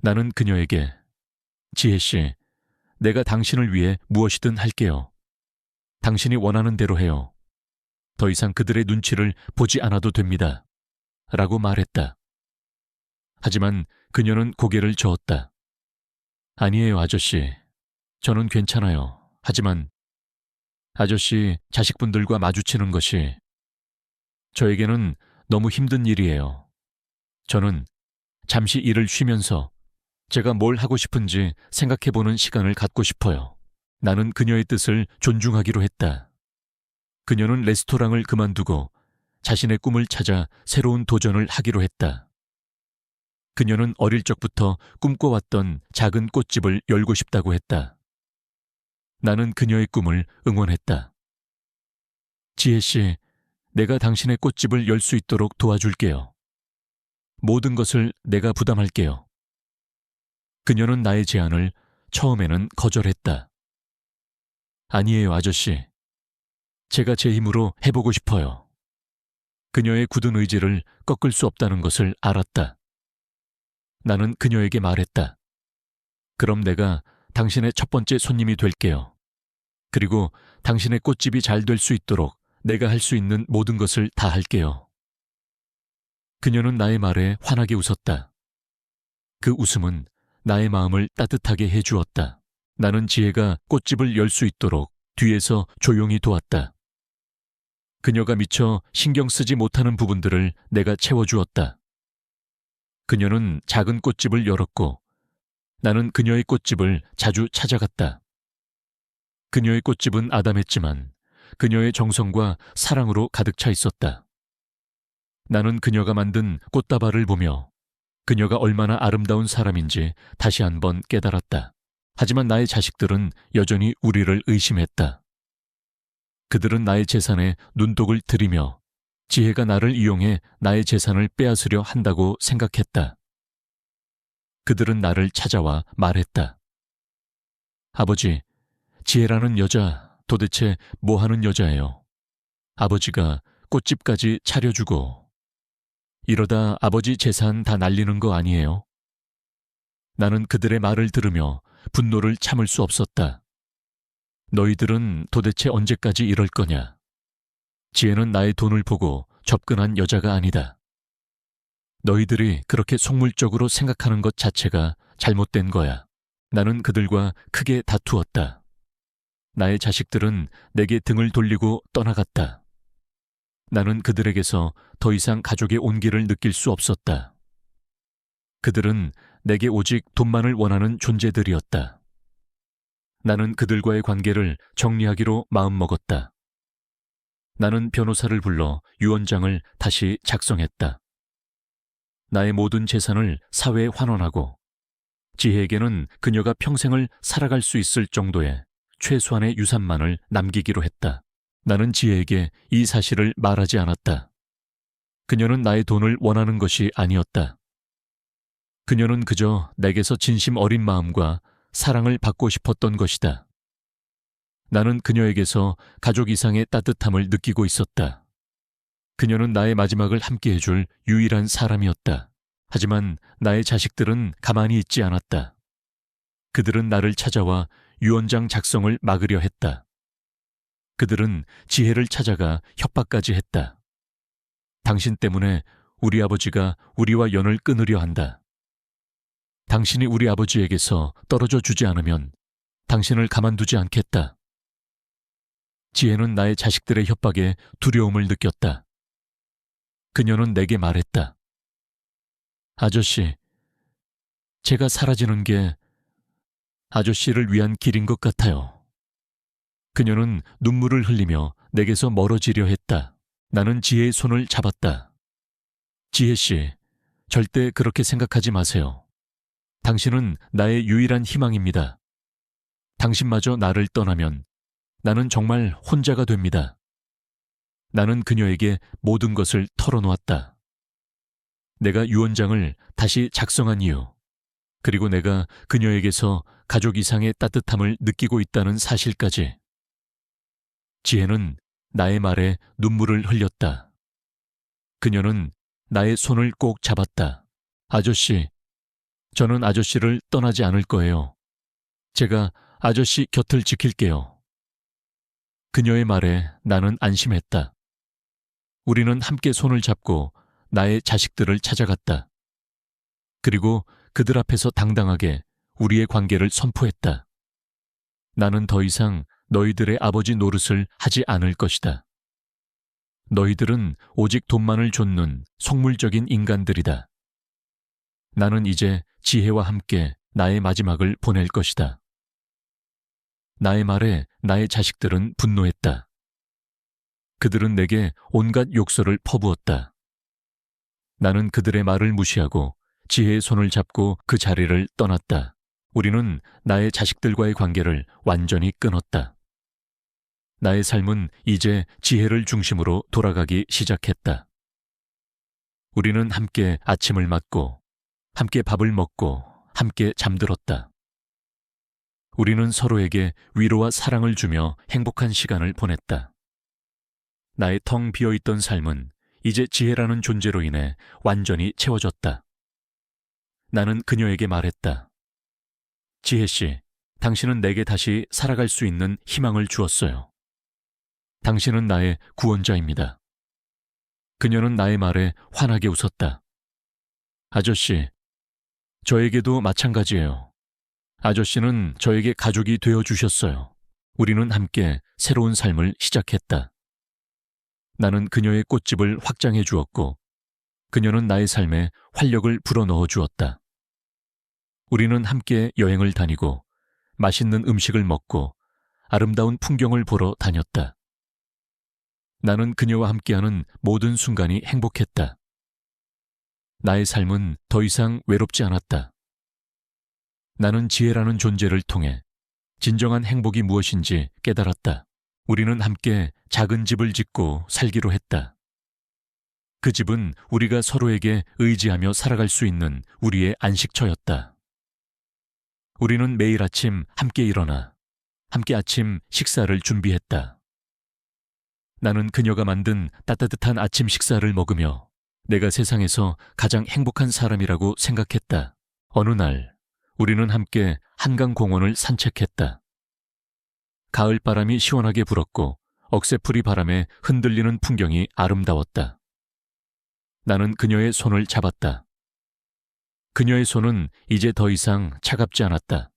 나는 그녀에게 지혜 씨, 내가 당신을 위해 무엇이든 할게요. 당신이 원하는 대로 해요. 더 이상 그들의 눈치를 보지 않아도 됩니다. 라고 말했다. 하지만 그녀는 고개를 저었다. 아니에요, 아저씨. 저는 괜찮아요. 하지만 아저씨, 자식분들과 마주치는 것이 저에게는 너무 힘든 일이에요. 저는 잠시 일을 쉬면서 제가 뭘 하고 싶은지 생각해보는 시간을 갖고 싶어요. 나는 그녀의 뜻을 존중하기로 했다. 그녀는 레스토랑을 그만두고 자신의 꿈을 찾아 새로운 도전을 하기로 했다. 그녀는 어릴 적부터 꿈꿔왔던 작은 꽃집을 열고 싶다고 했다. 나는 그녀의 꿈을 응원했다. 지혜 씨, 내가 당신의 꽃집을 열 수 있도록 도와줄게요. 모든 것을 내가 부담할게요. 그녀는 나의 제안을 처음에는 거절했다. 아니에요, 아저씨. 제가 제 힘으로 해보고 싶어요. 그녀의 굳은 의지를 꺾을 수 없다는 것을 알았다. 나는 그녀에게 말했다. 그럼 내가 당신의 첫 번째 손님이 될게요. 그리고 당신의 꽃집이 잘 될 수 있도록 내가 할 수 있는 모든 것을 다 할게요. 그녀는 나의 말에 환하게 웃었다. 그 웃음은 나의 마음을 따뜻하게 해주었다. 나는 지혜가 꽃집을 열 수 있도록 뒤에서 조용히 도왔다. 그녀가 미처 신경 쓰지 못하는 부분들을 내가 채워주었다. 그녀는 작은 꽃집을 열었고 나는 그녀의 꽃집을 자주 찾아갔다. 그녀의 꽃집은 아담했지만 그녀의 정성과 사랑으로 가득 차 있었다. 나는 그녀가 만든 꽃다발을 보며 그녀가 얼마나 아름다운 사람인지 다시 한번 깨달았다. 하지만 나의 자식들은 여전히 우리를 의심했다. 그들은 나의 재산에 눈독을 들이며 지혜가 나를 이용해 나의 재산을 빼앗으려 한다고 생각했다. 그들은 나를 찾아와 말했다. 아버지, 지혜라는 여자 도대체 뭐 하는 여자예요? 아버지가 꽃집까지 차려주고 이러다 아버지 재산 다 날리는 거 아니에요? 나는 그들의 말을 들으며 분노를 참을 수 없었다. 너희들은 도대체 언제까지 이럴 거냐? 지혜는 나의 돈을 보고 접근한 여자가 아니다. 너희들이 그렇게 속물적으로 생각하는 것 자체가 잘못된 거야. 나는 그들과 크게 다투었다. 나의 자식들은 내게 등을 돌리고 떠나갔다. 나는 그들에게서 더 이상 가족의 온기를 느낄 수 없었다. 그들은 내게 오직 돈만을 원하는 존재들이었다. 나는 그들과의 관계를 정리하기로 마음먹었다. 나는 변호사를 불러 유언장을 다시 작성했다. 나의 모든 재산을 사회에 환원하고 지혜에게는 그녀가 평생을 살아갈 수 있을 정도의 최소한의 유산만을 남기기로 했다. 나는 지혜에게 이 사실을 말하지 않았다. 그녀는 나의 돈을 원하는 것이 아니었다. 그녀는 그저 내게서 진심 어린 마음과 사랑을 받고 싶었던 것이다. 나는 그녀에게서 가족 이상의 따뜻함을 느끼고 있었다. 그녀는 나의 마지막을 함께 해줄 유일한 사람이었다. 하지만 나의 자식들은 가만히 있지 않았다. 그들은 나를 찾아와 유언장 작성을 막으려 했다. 그들은 지혜를 찾아가 협박까지 했다. 당신 때문에 우리 아버지가 우리와 연을 끊으려 한다. 당신이 우리 아버지에게서 떨어져 주지 않으면 당신을 가만두지 않겠다. 지혜는 나의 자식들의 협박에 두려움을 느꼈다. 그녀는 내게 말했다. 아저씨, 제가 사라지는 게 아저씨를 위한 길인 것 같아요. 그녀는 눈물을 흘리며 내게서 멀어지려 했다. 나는 지혜의 손을 잡았다. 지혜 씨, 절대 그렇게 생각하지 마세요. 당신은 나의 유일한 희망입니다. 당신마저 나를 떠나면 나는 정말 혼자가 됩니다. 나는 그녀에게 모든 것을 털어놓았다. 내가 유언장을 다시 작성한 이유, 그리고 내가 그녀에게서 가족 이상의 따뜻함을 느끼고 있다는 사실까지. 지혜는 나의 말에 눈물을 흘렸다. 그녀는 나의 손을 꼭 잡았다. 아저씨, 저는 아저씨를 떠나지 않을 거예요. 제가 아저씨 곁을 지킬게요. 그녀의 말에 나는 안심했다. 우리는 함께 손을 잡고 나의 자식들을 찾아갔다. 그리고 그들 앞에서 당당하게 우리의 관계를 선포했다. 나는 더 이상 너희들의 아버지 노릇을 하지 않을 것이다. 너희들은 오직 돈만을 좇는 속물적인 인간들이다. 나는 이제 지혜와 함께 나의 마지막을 보낼 것이다. 나의 말에 나의 자식들은 분노했다. 그들은 내게 온갖 욕설을 퍼부었다. 나는 그들의 말을 무시하고 지혜의 손을 잡고 그 자리를 떠났다. 우리는 나의 자식들과의 관계를 완전히 끊었다. 나의 삶은 이제 지혜를 중심으로 돌아가기 시작했다. 우리는 함께 아침을 맞고, 함께 밥을 먹고, 함께 잠들었다. 우리는 서로에게 위로와 사랑을 주며 행복한 시간을 보냈다. 나의 텅 비어있던 삶은 이제 지혜라는 존재로 인해 완전히 채워졌다. 나는 그녀에게 말했다. 지혜 씨, 당신은 내게 다시 살아갈 수 있는 희망을 주었어요. 당신은 나의 구원자입니다. 그녀는 나의 말에 환하게 웃었다. 아저씨, 저에게도 마찬가지예요. 아저씨는 저에게 가족이 되어주셨어요. 우리는 함께 새로운 삶을 시작했다. 나는 그녀의 꽃집을 확장해 주었고, 그녀는 나의 삶에 활력을 불어넣어 주었다. 우리는 함께 여행을 다니고, 맛있는 음식을 먹고, 아름다운 풍경을 보러 다녔다. 나는 그녀와 함께하는 모든 순간이 행복했다. 나의 삶은 더 이상 외롭지 않았다. 나는 지혜라는 존재를 통해 진정한 행복이 무엇인지 깨달았다. 우리는 함께 작은 집을 짓고 살기로 했다. 그 집은 우리가 서로에게 의지하며 살아갈 수 있는 우리의 안식처였다. 우리는 매일 아침 함께 일어나 함께 아침 식사를 준비했다. 나는 그녀가 만든 따뜻한 아침 식사를 먹으며 내가 세상에서 가장 행복한 사람이라고 생각했다. 어느 날 우리는 함께 한강공원을 산책했다. 가을바람이 시원하게 불었고 억새풀이 바람에 흔들리는 풍경이 아름다웠다. 나는 그녀의 손을 잡았다. 그녀의 손은 이제 더 이상 차갑지 않았다.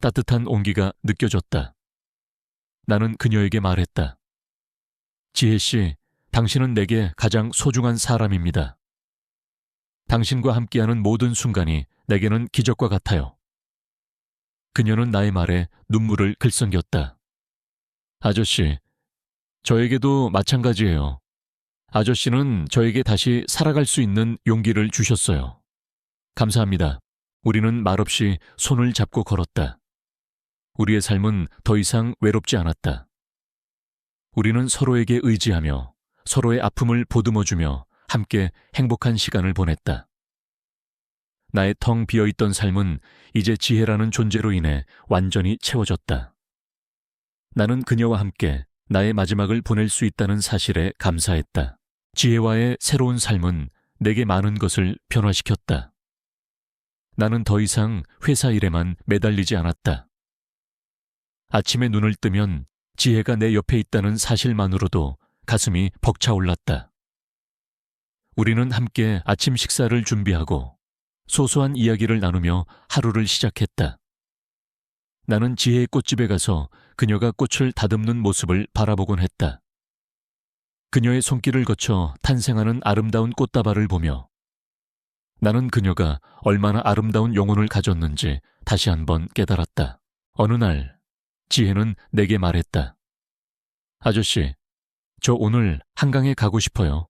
따뜻한 온기가 느껴졌다. 나는 그녀에게 말했다. 지혜 씨, 당신은 내게 가장 소중한 사람입니다. 당신과 함께하는 모든 순간이 내게는 기적과 같아요. 그녀는 나의 말에 눈물을 글썽겼다. 아저씨, 저에게도 마찬가지예요. 아저씨는 저에게 다시 살아갈 수 있는 용기를 주셨어요. 감사합니다. 우리는 말없이 손을 잡고 걸었다. 우리의 삶은 더 이상 외롭지 않았다. 우리는 서로에게 의지하며 서로의 아픔을 보듬어주며 함께 행복한 시간을 보냈다. 나의 텅 비어있던 삶은 이제 지혜라는 존재로 인해 완전히 채워졌다. 나는 그녀와 함께 나의 마지막을 보낼 수 있다는 사실에 감사했다. 지혜와의 새로운 삶은 내게 많은 것을 변화시켰다. 나는 더 이상 회사 일에만 매달리지 않았다. 아침에 눈을 뜨면 지혜가 내 옆에 있다는 사실만으로도 가슴이 벅차올랐다. 우리는 함께 아침 식사를 준비하고 소소한 이야기를 나누며 하루를 시작했다. 나는 지혜의 꽃집에 가서 그녀가 꽃을 다듬는 모습을 바라보곤 했다. 그녀의 손길을 거쳐 탄생하는 아름다운 꽃다발을 보며 나는 그녀가 얼마나 아름다운 영혼을 가졌는지 다시 한번 깨달았다. 어느 날 지혜는 내게 말했다. 아저씨, 저 오늘 한강에 가고 싶어요.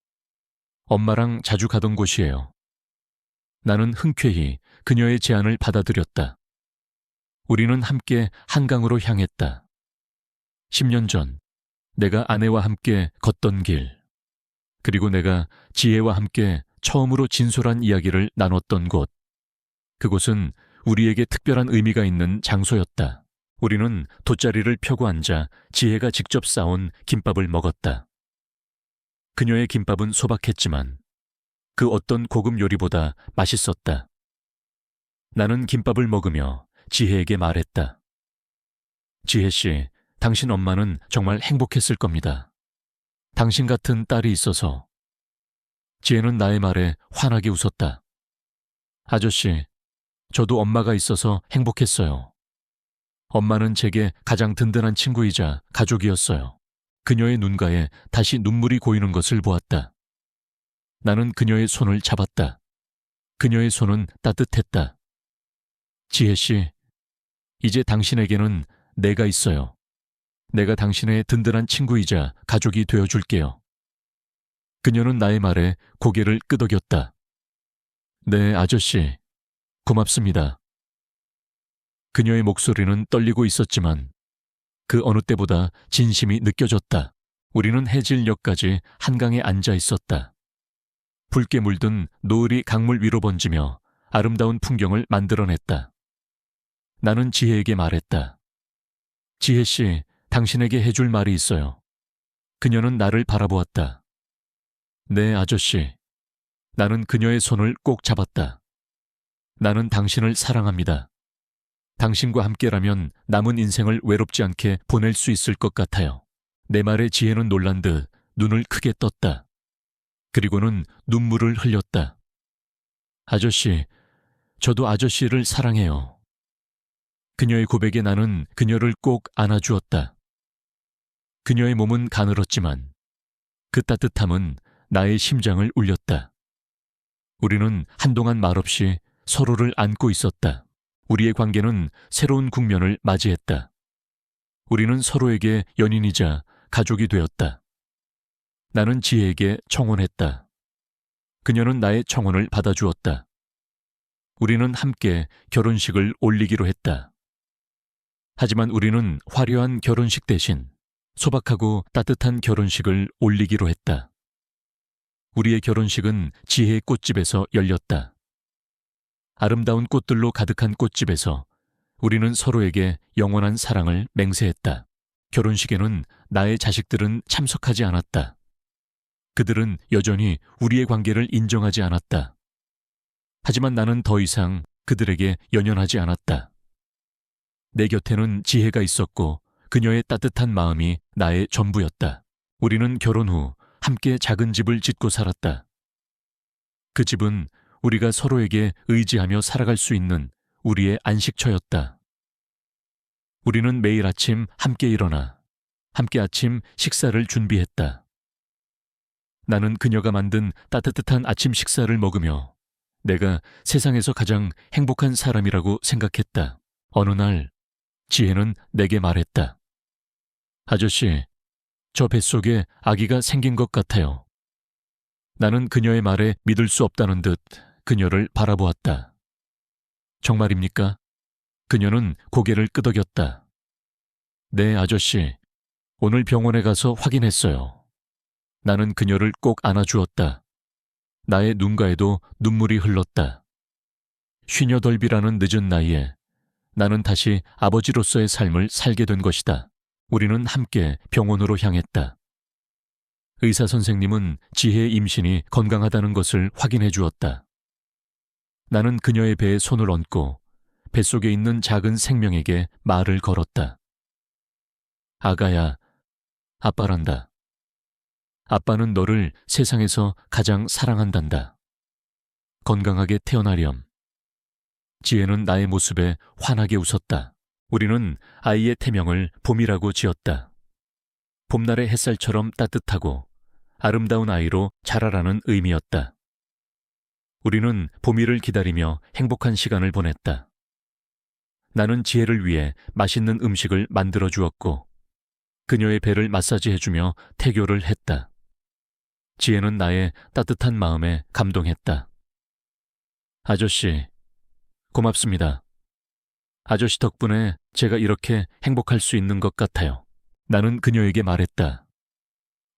엄마랑 자주 가던 곳이에요. 나는 흔쾌히 그녀의 제안을 받아들였다. 우리는 함께 한강으로 향했다. 10년 전 내가 아내와 함께 걷던 길, 그리고 내가 지혜와 함께 처음으로 진솔한 이야기를 나눴던 곳, 그곳은 우리에게 특별한 의미가 있는 장소였다. 우리는 돗자리를 펴고 앉아 지혜가 직접 싸온 김밥을 먹었다. 그녀의 김밥은 소박했지만 그 어떤 고급 요리보다 맛있었다. 나는 김밥을 먹으며 지혜에게 말했다. 지혜 씨, 당신 엄마는 정말 행복했을 겁니다. 당신 같은 딸이 있어서. 지혜는 나의 말에 환하게 웃었다. 아저씨, 저도 엄마가 있어서 행복했어요. 엄마는 제게 가장 든든한 친구이자 가족이었어요. 그녀의 눈가에 다시 눈물이 고이는 것을 보았다. 나는 그녀의 손을 잡았다. 그녀의 손은 따뜻했다. 지혜 씨, 이제 당신에게는 내가 있어요. 내가 당신의 든든한 친구이자 가족이 되어줄게요. 그녀는 나의 말에 고개를 끄덕였다. 네, 아저씨. 고맙습니다. 그녀의 목소리는 떨리고 있었지만 그 어느 때보다 진심이 느껴졌다. 우리는 해질녘까지 한강에 앉아 있었다. 붉게 물든 노을이 강물 위로 번지며 아름다운 풍경을 만들어냈다. 나는 지혜에게 말했다. 지혜 씨, 당신에게 해줄 말이 있어요. 그녀는 나를 바라보았다. 네, 아저씨. 나는 그녀의 손을 꼭 잡았다. 나는 당신을 사랑합니다. 당신과 함께라면 남은 인생을 외롭지 않게 보낼 수 있을 것 같아요. 내 말에 지혜는 놀란 듯 눈을 크게 떴다. 그리고는 눈물을 흘렸다. 아저씨, 저도 아저씨를 사랑해요. 그녀의 고백에 나는 그녀를 꼭 안아주었다. 그녀의 몸은 가늘었지만 그 따뜻함은 나의 심장을 울렸다. 우리는 한동안 말없이 서로를 안고 있었다. 우리의 관계는 새로운 국면을 맞이했다. 우리는 서로에게 연인이자 가족이 되었다. 나는 지혜에게 청혼했다. 그녀는 나의 청혼을 받아주었다. 우리는 함께 결혼식을 올리기로 했다. 하지만 우리는 화려한 결혼식 대신 소박하고 따뜻한 결혼식을 올리기로 했다. 우리의 결혼식은 지혜의 꽃집에서 열렸다. 아름다운 꽃들로 가득한 꽃집에서 우리는 서로에게 영원한 사랑을 맹세했다. 결혼식에는 나의 자식들은 참석하지 않았다. 그들은 여전히 우리의 관계를 인정하지 않았다. 하지만 나는 더 이상 그들에게 연연하지 않았다. 내 곁에는 지혜가 있었고 그녀의 따뜻한 마음이 나의 전부였다. 우리는 결혼 후 함께 작은 집을 짓고 살았다. 그 집은 우리가 서로에게 의지하며 살아갈 수 있는 우리의 안식처였다. 우리는 매일 아침 함께 일어나 함께 아침 식사를 준비했다. 나는 그녀가 만든 따뜻한 아침 식사를 먹으며 내가 세상에서 가장 행복한 사람이라고 생각했다. 어느 날 지혜는 내게 말했다. 아저씨, 저 뱃속에 아기가 생긴 것 같아요. 나는 그녀의 말에 믿을 수 없다는 듯 그녀를 바라보았다. 정말입니까? 그녀는 고개를 끄덕였다. 네, 아저씨. 오늘 병원에 가서 확인했어요. 나는 그녀를 꼭 안아주었다. 나의 눈가에도 눈물이 흘렀다. 58이라는 늦은 나이에 나는 다시 아버지로서의 삶을 살게 된 것이다. 우리는 함께 병원으로 향했다. 의사 선생님은 지혜의 임신이 건강하다는 것을 확인해 주었다. 나는 그녀의 배에 손을 얹고 뱃속에 있는 작은 생명에게 말을 걸었다. 아가야, 아빠란다. 아빠는 너를 세상에서 가장 사랑한단다. 건강하게 태어나렴. 지혜는 나의 모습에 환하게 웃었다. 우리는 아이의 태명을 봄이라고 지었다. 봄날의 햇살처럼 따뜻하고 아름다운 아이로 자라라는 의미였다. 우리는 봄이를 기다리며 행복한 시간을 보냈다. 나는 지혜를 위해 맛있는 음식을 만들어 주었고 그녀의 배를 마사지해주며 태교를 했다. 지혜는 나의 따뜻한 마음에 감동했다. 아저씨, 고맙습니다. 아저씨 덕분에 제가 이렇게 행복할 수 있는 것 같아요. 나는 그녀에게 말했다.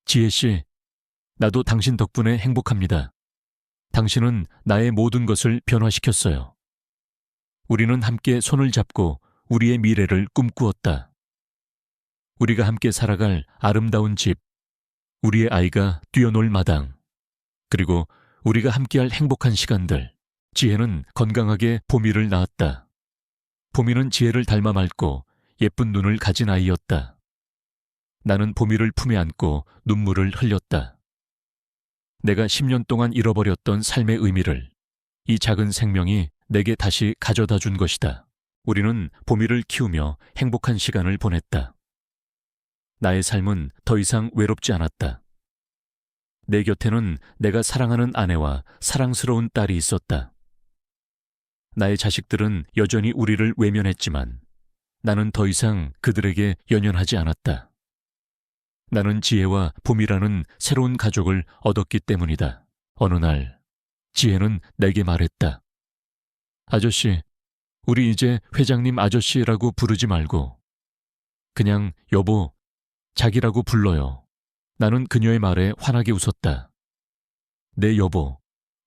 지혜씨, 나도 당신 덕분에 행복합니다. 당신은 나의 모든 것을 변화시켰어요. 우리는 함께 손을 잡고 우리의 미래를 꿈꾸었다. 우리가 함께 살아갈 아름다운 집, 우리의 아이가 뛰어놀 마당, 그리고 우리가 함께할 행복한 시간들. 지혜는 건강하게 보미를 낳았다. 보미는 지혜를 닮아 맑고 예쁜 눈을 가진 아이였다. 나는 보미를 품에 안고 눈물을 흘렸다. 내가 10년 동안 잃어버렸던 삶의 의미를 이 작은 생명이 내게 다시 가져다 준 것이다. 우리는 보미를 키우며 행복한 시간을 보냈다. 나의 삶은 더 이상 외롭지 않았다. 내 곁에는 내가 사랑하는 아내와 사랑스러운 딸이 있었다. 나의 자식들은 여전히 우리를 외면했지만 나는 더 이상 그들에게 연연하지 않았다. 나는 지혜와 봄이라는 새로운 가족을 얻었기 때문이다. 어느 날 지혜는 내게 말했다. 아저씨, 우리 이제 회장님 아저씨라고 부르지 말고 그냥 여보, 자기라고 불러요. 나는 그녀의 말에 환하게 웃었다. 내 여보,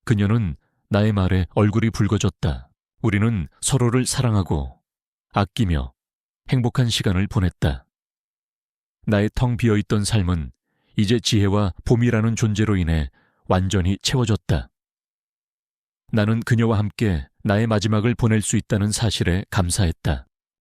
그녀는 나의 말에 얼굴이 붉어졌다. 우리는 서로를 사랑하고 아끼며 행복한 시간을 보냈다. 나의 텅 비어있던 삶은 이제 지혜와 봄이라는 존재로 인해 완전히 채워졌다. 나는 그녀와 함께 나의 마지막을 보낼 수 있다는 사실에 감사했다.